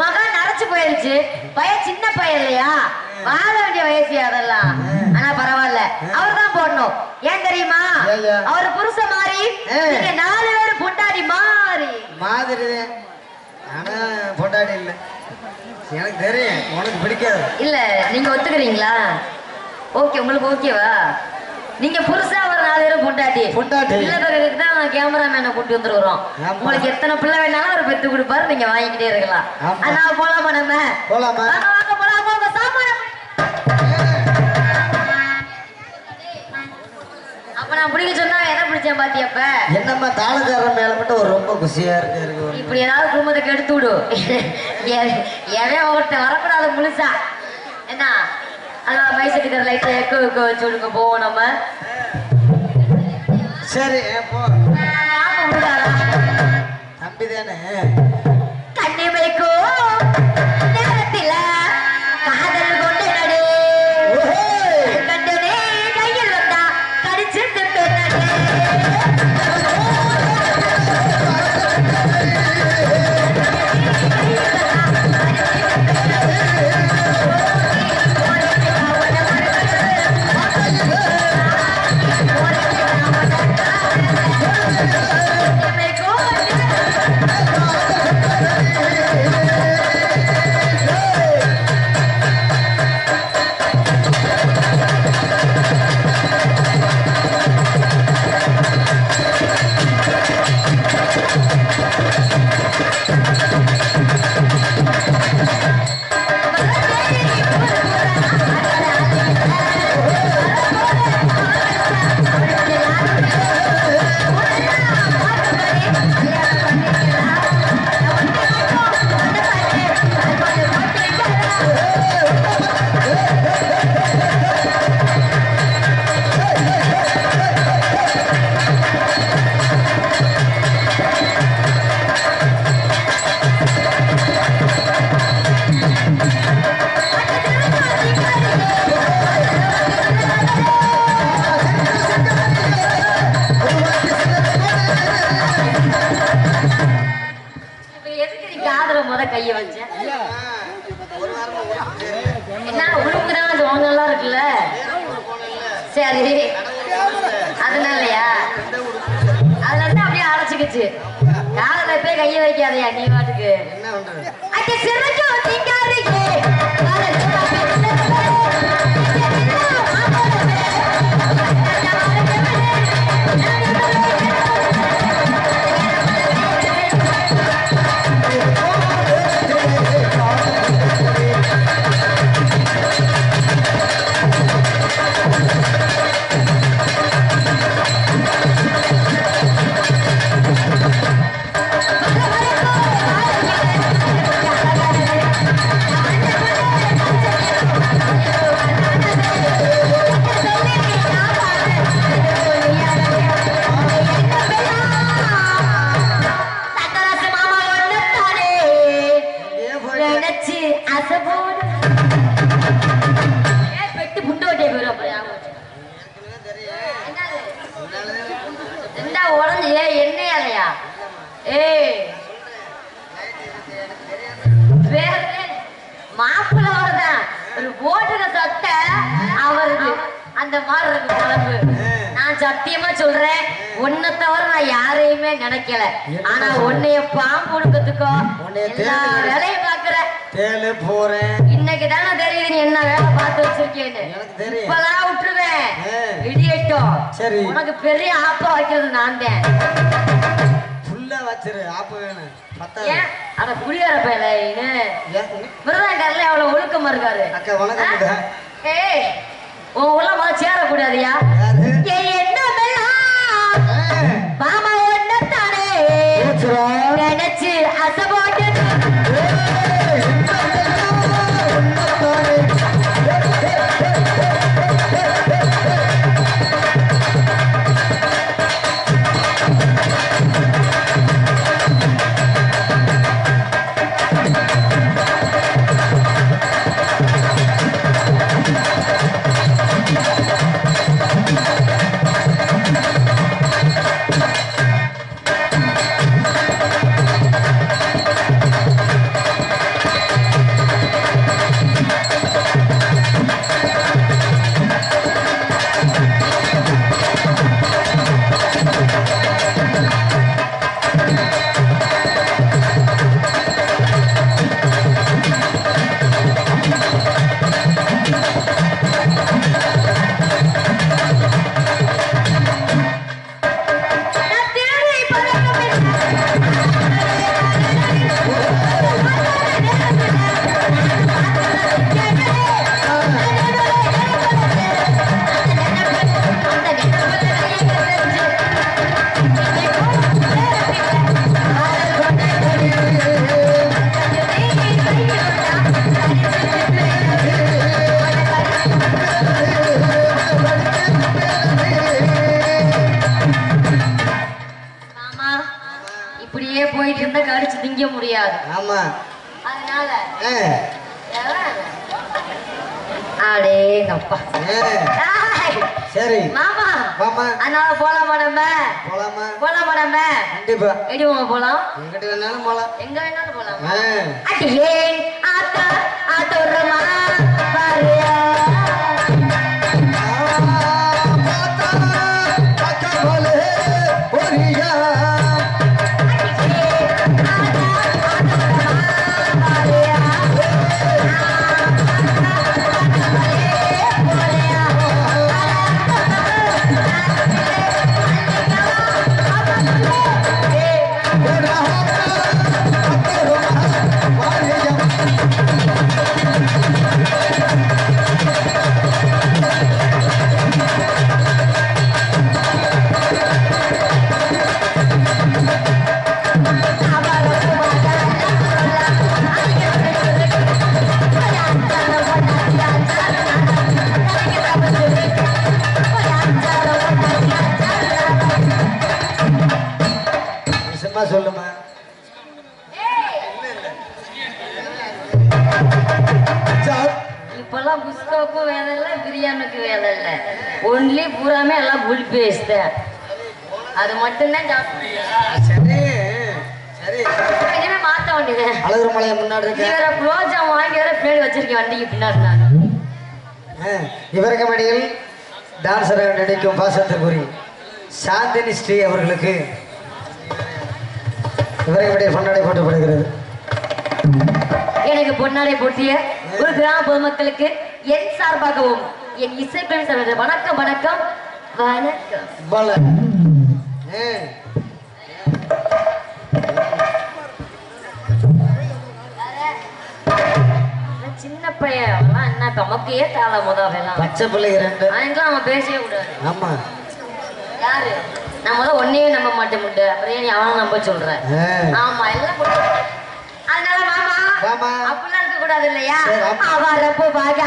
மகன் நரைச்சு போயிருச்சு பையன் சின்ன பையன் இல்லையா வாழ வேண்டிய வயசு அதெல்லாம் ஆனா பரவாயில்ல அவர் தான் போடணும் ஏன் தெரியுமா அவர் புருஷ மாறி நீங்க 4 பேரும் பொண்டாடி மாறி மாதிரி ஆனா பொண்டாடி இல்ல எனக்கு தெரியும் உனக்கு பிடிக்காது இல்ல நீங்க ஒத்துக்கிறீங்களா ஓகே உங்களுக்கு ஓகேவா நீங்க புருஷா ஒரு 4 பேரும் பொண்டாட்டி பிள்ளை பிறகுக்கு தான் கேமராமேனை கூட்டி வந்துருக்கிறோம் உங்களுக்கு எத்தனை பிள்ளை வேணாலும் அவர் பெத்து கொடுப்பாரு நீங்க வாங்கிக்கிட்டே இருக்கலாம் அதனால போலாமா நம்ம போலாமா வாங்க போலாம் போங்க சாமான அப்ப நான் பிடிக்க சொன்னா எதை பிடிச்சேன் பாத்தியப்ப என்னம்மா தாளக்காரன் மேல மட்டும் ஒரு ரொம்ப குஷியா இருக்கு இப்படி ஏதாவது குடும்பத்தை கெடுத்து விடு எவன் ஒருத்தன் வரக்கூடாது முழுசா என்ன அதான் மைசெட்டுக்கிற லைட்டை எக்கோ வச்சு விடுங்க போவோம் நம்ம சரி போ தம்பி தானே கண்ணிமைக்கோ நேரத்தில காதல் கொண்டு நடு கண்டனே கையில் வந்தா கடிச்சு திட்டு நடு கைய வச்சேன் என்ன உழுப்புதான் சோங்கெல்லாம் இருக்குல்ல சரி அதனாலயா அதுல இருந்து அப்படியே அரைச்சிக்கிச்சு காலை மேல போய் கைய வைக்காதயா நீ பாட்டுக்கு. என்ன பண்றது? அடி சிறக்கோ திங்காரியே மாப்பிள்ளதான் ஒரு போட்டுக்க சட்டை அவருக்கு அந்த மாதிரி இருக்கு குழம்பு. நான் சத்தியமா சொல்றேன், உன்னை தவிர நான் யாரையுமே நினைக்கல. ஆனா உன்னைய பாம்பு உடுக்கத்துக்கோ எல்லா வேலையும் பாக்குற தேலு போறேன். இன்னைக்கு தானே தெரியுது நீ என்ன வேலை பார்த்து வச்சிருக்கேன்னு. இப்பதான் விட்டுருவேன் இடியட்டும். சரி, உனக்கு பெரிய ஆப்பா வைக்கிறது நான் தான். ஃபுல்லா வச்சிரு, ஆப்ப வேணும். ஏன் அட குடியார பையல விருதாங்கர்ல எவ்வளவு ஒழுக்கமா இருக்காரு. அக்கா வணக்கம். ஏய் உன் உள்ள முதல் சேரக்கூடாதியா. என்ன மாமா ஒன்னத்தானே நினைச்சு அசைபோட்டு போயிட்டு இருந்தா கடிச்சு திங்க முடியாது. ஆமா, அதனால அடேங்கப்பா. சரி மாமா, மாமா அதனால போலாமா நம்ம? போலாமா? போலாமா நம்ம? கண்டிப்பா. எடிமா போலாம்? எங்கிட்ட வேணாலும் போலாம். எங்க வேணாலும் போலாம். அடியே ஆத்தா ஆத்தோரமா பாரியா சொல்லுமா. இப்பெல்லாம் புஸ்தகம் வேலை இல்ல, பிரியாணிக்கு வேலை இல்ல. ஒன்லி பூராமே எல்லாம் புல் பேஸ்ட். அது மட்டும்தான் சரி சரி இனிமே மாத்த வேண்டியது. அழகு மலைய முன்னாடி இருக்க வேற குலோஜாம் வாங்கி வேற பிளேட் வச்சிருக்கேன் வண்டிக்கு பின்னாடி. நான் இவருக்கு மடியில் டான்சராக நடிக்கும் பாசத்திற்குரிய சாந்தினி ஸ்ரீ அவர்களுக்கு இவரை பொன்னாடை போட்டப்படுகிறது. எனக்கு பொன்னாடை போட்டிய ஒரு கிராம பொதுமக்களுக்கு என் சார்பாகவும் என் இசைப்பின் சார்பாக வணக்கம் வணக்கம் வணக்கம். சின்ன பையன் என்ன நமக்கு ஏத்தால முதலாம் பச்சை பிள்ளைங்க ரெண்டு அவனுக்குலாம் அவன் பேசவே கூடாது. ஆமா யாரு நான் முதல்ல ஒன்னையே நம்ப மாட்டேன் முட்டு அப்புறம் நீ அவனை நம்ப சொல்றேன். ஆமா எல்லாம் அதனால மாமா அப்படிலாம் இருக்க கூடாது இல்லையா? அவரப்போ பாக்க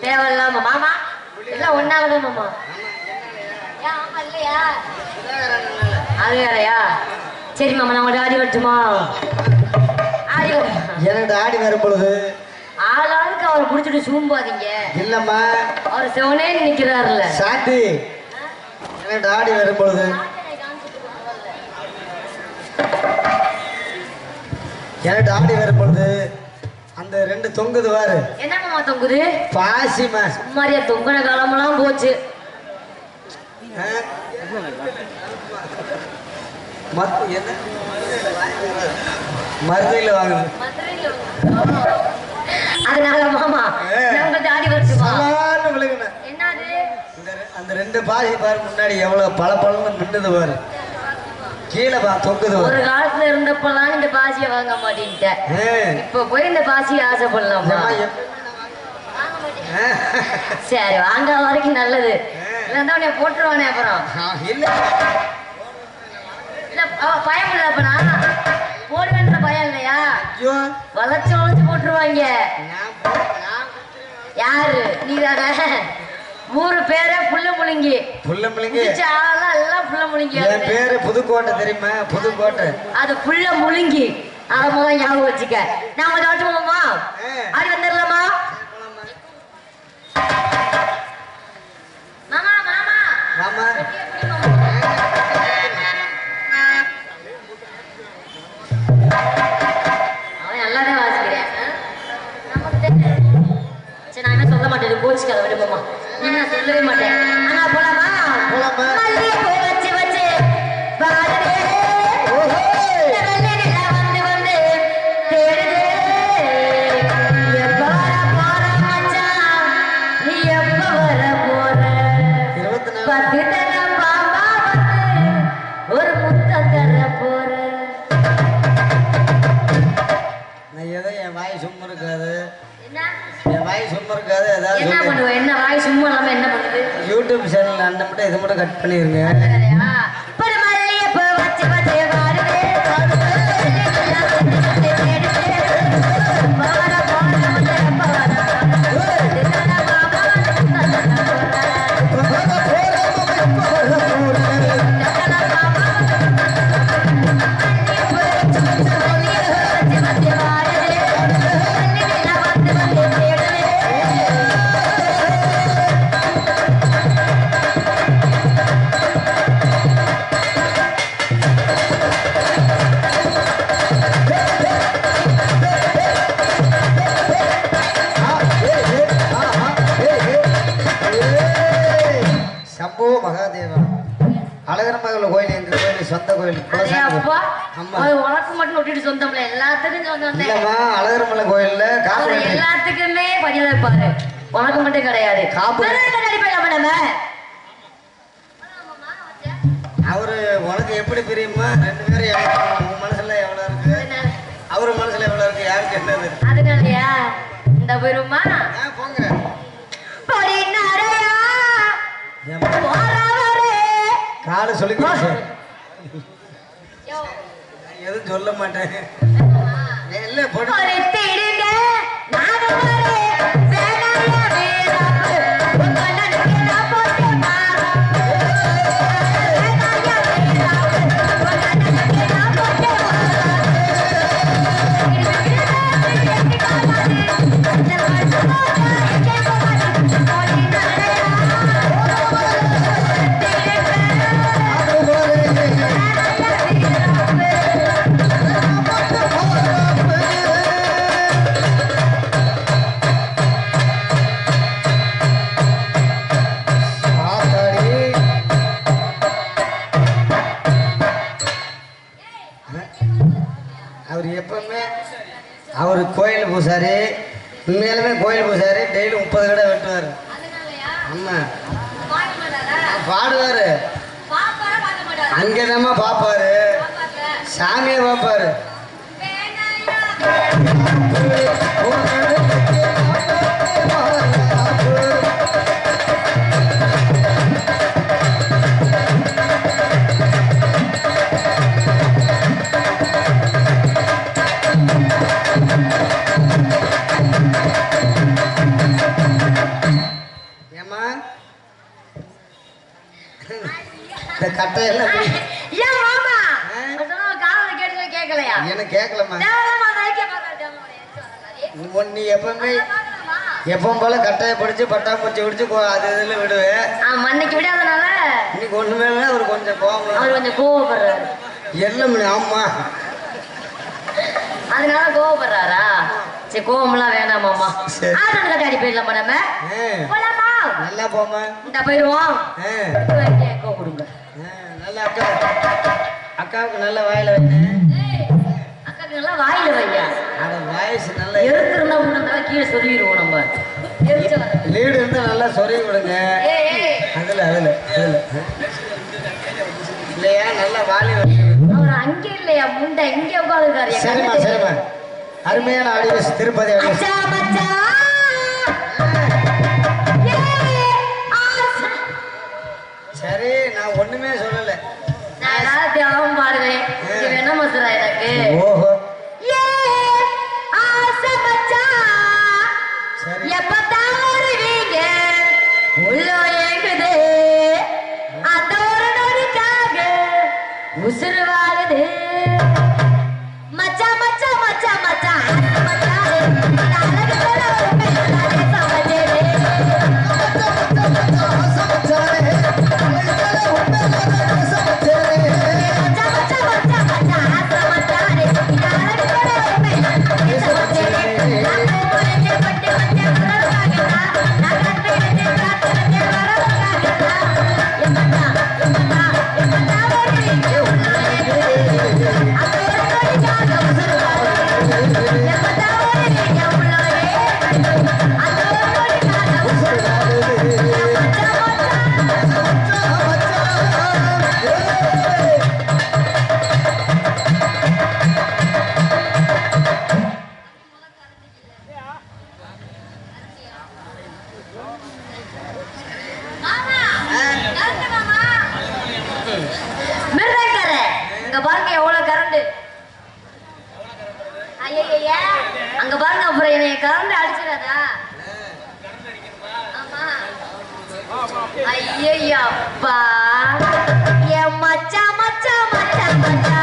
தேவையில்லாம மாமா எல்லாம் ஒன்னாகவே மாமா. ஆமா இல்லையா அது வேறையா? சரி மாமா நான் உங்கள்ட்ட ஆடி வரட்டுமா? ஆடி எனக்கு ஆடி வரும் பொழுது ஆளாளுக்கு அவரை புடிச்சிட்டு சூம்பாதீங்க. இல்லம்மா அவர் செவனே நிக்கிறாருல்ல சாந்தி. எனக்கு ஆடி வரும் பொழுது எனக்கு ஆடி வரும் பொழுது அந்த ரெண்டு தொங்குது வாரு. என்ன மாமா தொங்குது? பாசிமா சும்மாரியா தொங்குன காலமெல்லாம் போச்சு. மருதையில் வாங்குது. அதனால மாமா உங்கள்ட்ட ஆடி வரட்டுமா? என்னது அந்த ரெண்டு பாசி பாரு முன்னாடி எவ்வளவு பல பழம் மின்னது பாரு. கீழே தொங்குது. ஒரு காலத்துல இருந்தப்பெல்லாம் இந்த பாசியை வாங்க மாட்டேன்ட்டேன். இப்ப போய் இந்த பாசியை ஆசைப்படலாமா? சரி வாங்க வரைக்கும் நல்லது. இல்ல போட்டுருவானே அப்புறம் இல்ல பயம் இல்ல. அப்ப நான் போடுவேன்ற பயம் இல்லையா? வளைச்சு வளைச்சு போட்டுருவாங்க. யாரு நீ தானே? ஊரு பேரே புள்ள முழுங்கி. புள்ள முழுங்கி எல்லாம் புள்ள முழுங்கி. என் பேரு புதுக்கோட்டை தெரியுமா? புதுக்கோட்டை. அது புள்ள முழுங்கி. அத முதல்ல ஞாபகம் வச்சுக்க. நான் கொஞ்சம் மாமா ஆடி வந்துடலாமா? சொல்லவே மாட்டேன். ஆனா போலாமா? போலாமா? மல்லிகைப்பூ வச்சு வச்சு வாடுதே. இந்த வெள்ளை நிலா வந்து வந்து தேடுதே. எப்ப வர போற மச்சான்? நீ எப்ப வர போற? 24 பத்து தர பாம்பா வந்து ஒரு முத்தம் தர போற. நான் ஏதோ என் வாய் சும்மா இருக்காது, என்ன என் வாய் சும்மா இருக்காது. ஏதாவது என்ன சொல்லு. பண்ணுவ? என்ன வாய் சும்மா இல்லாம என்ன பண்ணுது? யூடியூப் சேனல் அந்த மட்டும் இதை மட்டும் கட் பண்ணிருங்க. வேறயா? ஒரு மல்லிகைப்பூ வச்சு வச்சு வாடுதே. வர போற வந்து எப்ப வர போற? தினன பாம்பா வந்து முத்தம் தர போற. சம்போ மகாதேவா அழகர் மகள் கோயில் எங்க கோயில் சொந்த கோயில் குலசாமி. ஆமா. உனக்கு மட்டும் விட்டுட்டு சொந்தம்ல எல்லாத்துக்கும் சொந்தம் தான். இல்லம்மா அழகர் மலை கோயில்ல அவர் காப்பு எல்லாத்துக்குமே பதில் வைப்பாரு, உனக்கு மட்டும் கிடையாது. காப்பு. நம்ம அவரு உனக்கு எப்படி பிரியுமா? 2 பேரும் எவ்வளவு, உன் மனசுல எவ்வளவு இருக்கு, அவரு மனசுல எவ்வளவு இருக்கு, யாருக்கு என்னது? அதனாலயா இந்த போயிருமா போங்க. ஏம்மா, காலை சொல்லி எதுவும் சொல்ல மாட்டேன். இல்ல போட்டு அவர் எப்பவுமே அவர் கோயில் பூசாரி, உண்மையாலுமே கோயில் பூசாரி. டெய்லி 30 கடை வெட்டுவார். ஆமா பாடுவாரு, அங்கேதாம்மா பாப்பாரு, சாமியை பாப்பாரு. ஏம்மா இந்த கட்டையெல்லாம் ஏன் மாமா காதல கேட்டு கேட்கலையா? எனக்கு கேட்கலம்மா. நீ எப்பவுமே எப்பவும் போல கட்டையை பிடிச்சி பட்டாம்பூச்சி பிடிச்சி அது இதில் விடுவேன். அன்னைக்கு விடாதனால இன்னைக்கு ஒண்ணுமே இல்லை. அவர் கொஞ்சம் கோபம், அவர் கொஞ்சம் கோவப்படுறாரு. எல்லாம் ஆமா அதனால கோவப்படுறாரா? சரி கோவம்லாம் வேணாமாமா. சரி. ஆதரவு கட்டாடி போயிடலாமா நம்ம? போலாமா? நல்லா போமா. இந்த போயிடுவோம். கோவம் கொடுங்க. நல்லா அக்கா, அக்காவுக்கு நல்ல வாயில வைங்க. அக்காக்கு நல்லா வாயில வையா. அட வாய்ஸ் நல்லா எருத்துருந்தா உண்டா கீழே சொல்லிடுவோம் நம்ம. லீடு இருந்தா நல்லா சொருகி விடுங்க. அதுல அதுல அதுல இல்லையா நல்லா வாலி வைங்க. அவர் அங்க இல்லையா முண்டை இங்க உட்காந்துருக்காரு. சரிம்மா சரிம்மா, அருமையான ஆடியோஸ் திருப்பதி ஆடியோஸ். சரி நான் ஒண்ணுமே சொல்லல. நான் ஏதாவது தியாகம் பாடுவேன். இது வேணா மசுரா எனக்கு. ஓஹோ சரி. எப்பத்தான் வருவீங்க? உள்ளோ ஏங்குது அந்த ஒரு நொடிக்காக உசுறு வாழுது. மச்சா மச்சா மச்சா மச்சா மச்சா அழகு போல ஒரு பெண்ணாலே சமைச்சது. மச்சா மச்சா மச்சா மச்சா சமைச்சாரு அழகு போல ஒரு பெண்ணாலே சமைச்சது. நான் புரிஞ்சு பட்டு வச்ச மலர்வாகனா நான் கண்டு வச்ச காத்து வச்ச வர மிருதங்கர இங்க பாருங்க எவ்வளவு கரண்ட். ஐயா அங்க பாருங்க, அப்புறம் என்னைய கரண்ட் அடிச்சிடாதா? ஆமா. ஐயப்பா என் மச்சா மச்சா மச்சா மச்சா.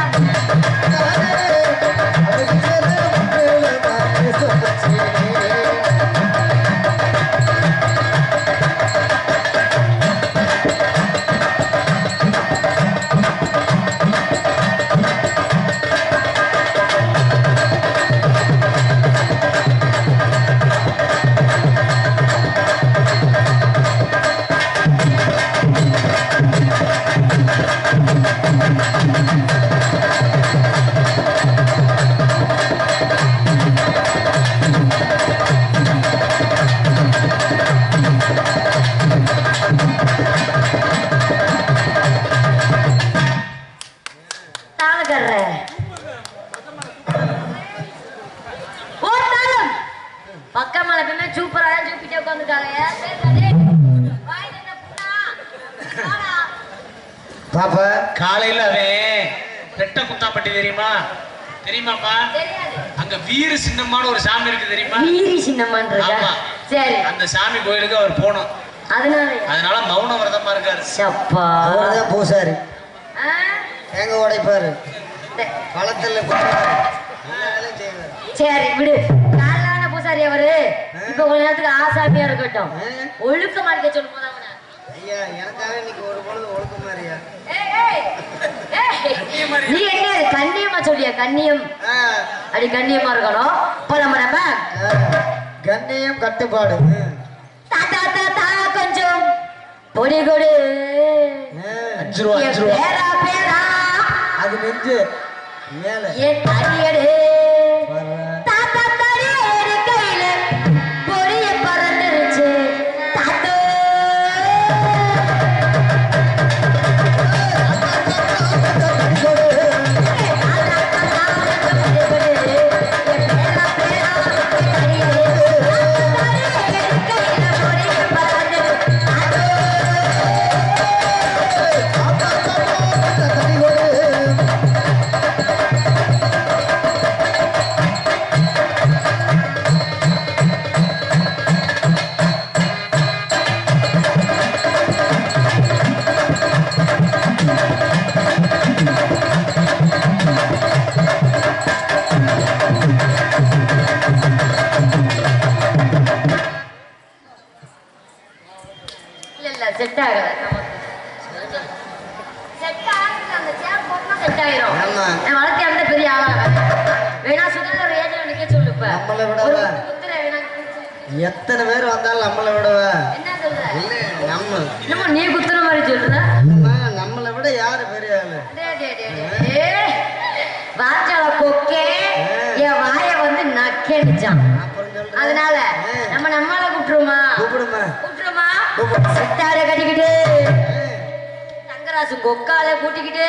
பக்கமலை பின்ன சூப்பரா சூப்பிட்டே உட்காந்துருக்காங்க. பாப்பா காலையில அவன் ரெட்ட குத்தாப்பட்டி தெரியுமா? தெரியுமாப்பா? அங்க வீர சின்னம்மான்னு ஒரு சாமி இருக்கு தெரியுமா? வீரி சின்னம்மான் இருக்கா? சரி, அந்த சாமி கோயிலுக்கு அவர் போனோம். அதனால மௌன விரதமா இருக்காரு. சப்பா அவர்தான் பூசாரி. எங்க உடைப்பாரு பழத்துல சரி விடு. காலான பூசாரி அவரு. இப்ப கொஞ்ச நேரத்துக்கு ஆசாமியா இருக்கட்டும். ஒழுக்கமா இருக்க சொல்லும் போது அவனை. ஐயா எனக்காக இன்னைக்கு ஒரு பொழுது ஒழுக்க மாதிரியா? நீ என்ன கண்ணியமா சொல்லியா? கண்ணியம் அப்படி கண்ணியமா இருக்கணும். போலாமா நம்ம? கண்ணியம் கட்டுப்பாடு. தாத்தா தாத்தா கொஞ்சம் பொடி கொடு. 5 ரூபா 5 ரூபா. பேரா பேரா அது நெஞ்சு மேல ஏன் தடியடு தாத்தா தடியடு கையில பொடிய பறந்துருச்சு. தாத்தோ செட் ஆகல. செட் ஆகல. அந்த சேர் போட்டா செட் ஆயிரும். நான் வளர்த்தி அந்த பெரிய ஆளா வேணா சுதந்திர ரேடியோ நிக்க சொல்லு. இப்ப நம்மளை விடவா? குத்துற வேணா எத்தனை பேர் வந்தாலும் நம்மளை விடவா? என்ன சொல்ற? இல்ல நம்ம என்னமோ நீ குத்துற மாதிரி சொல்ற. நம்மளை விட யாரு பெரிய ஆளு? வாச்சால கொக்கே என் வாய வந்து நக்கேடிச்சான். அதனால நம்மள கூப்பிட்டுருமா? கூப்பிட்டுருமா? சித்தார கட்டிக்கிட்டு தங்கராசு கொக்கால கூட்டிக்கிட்டு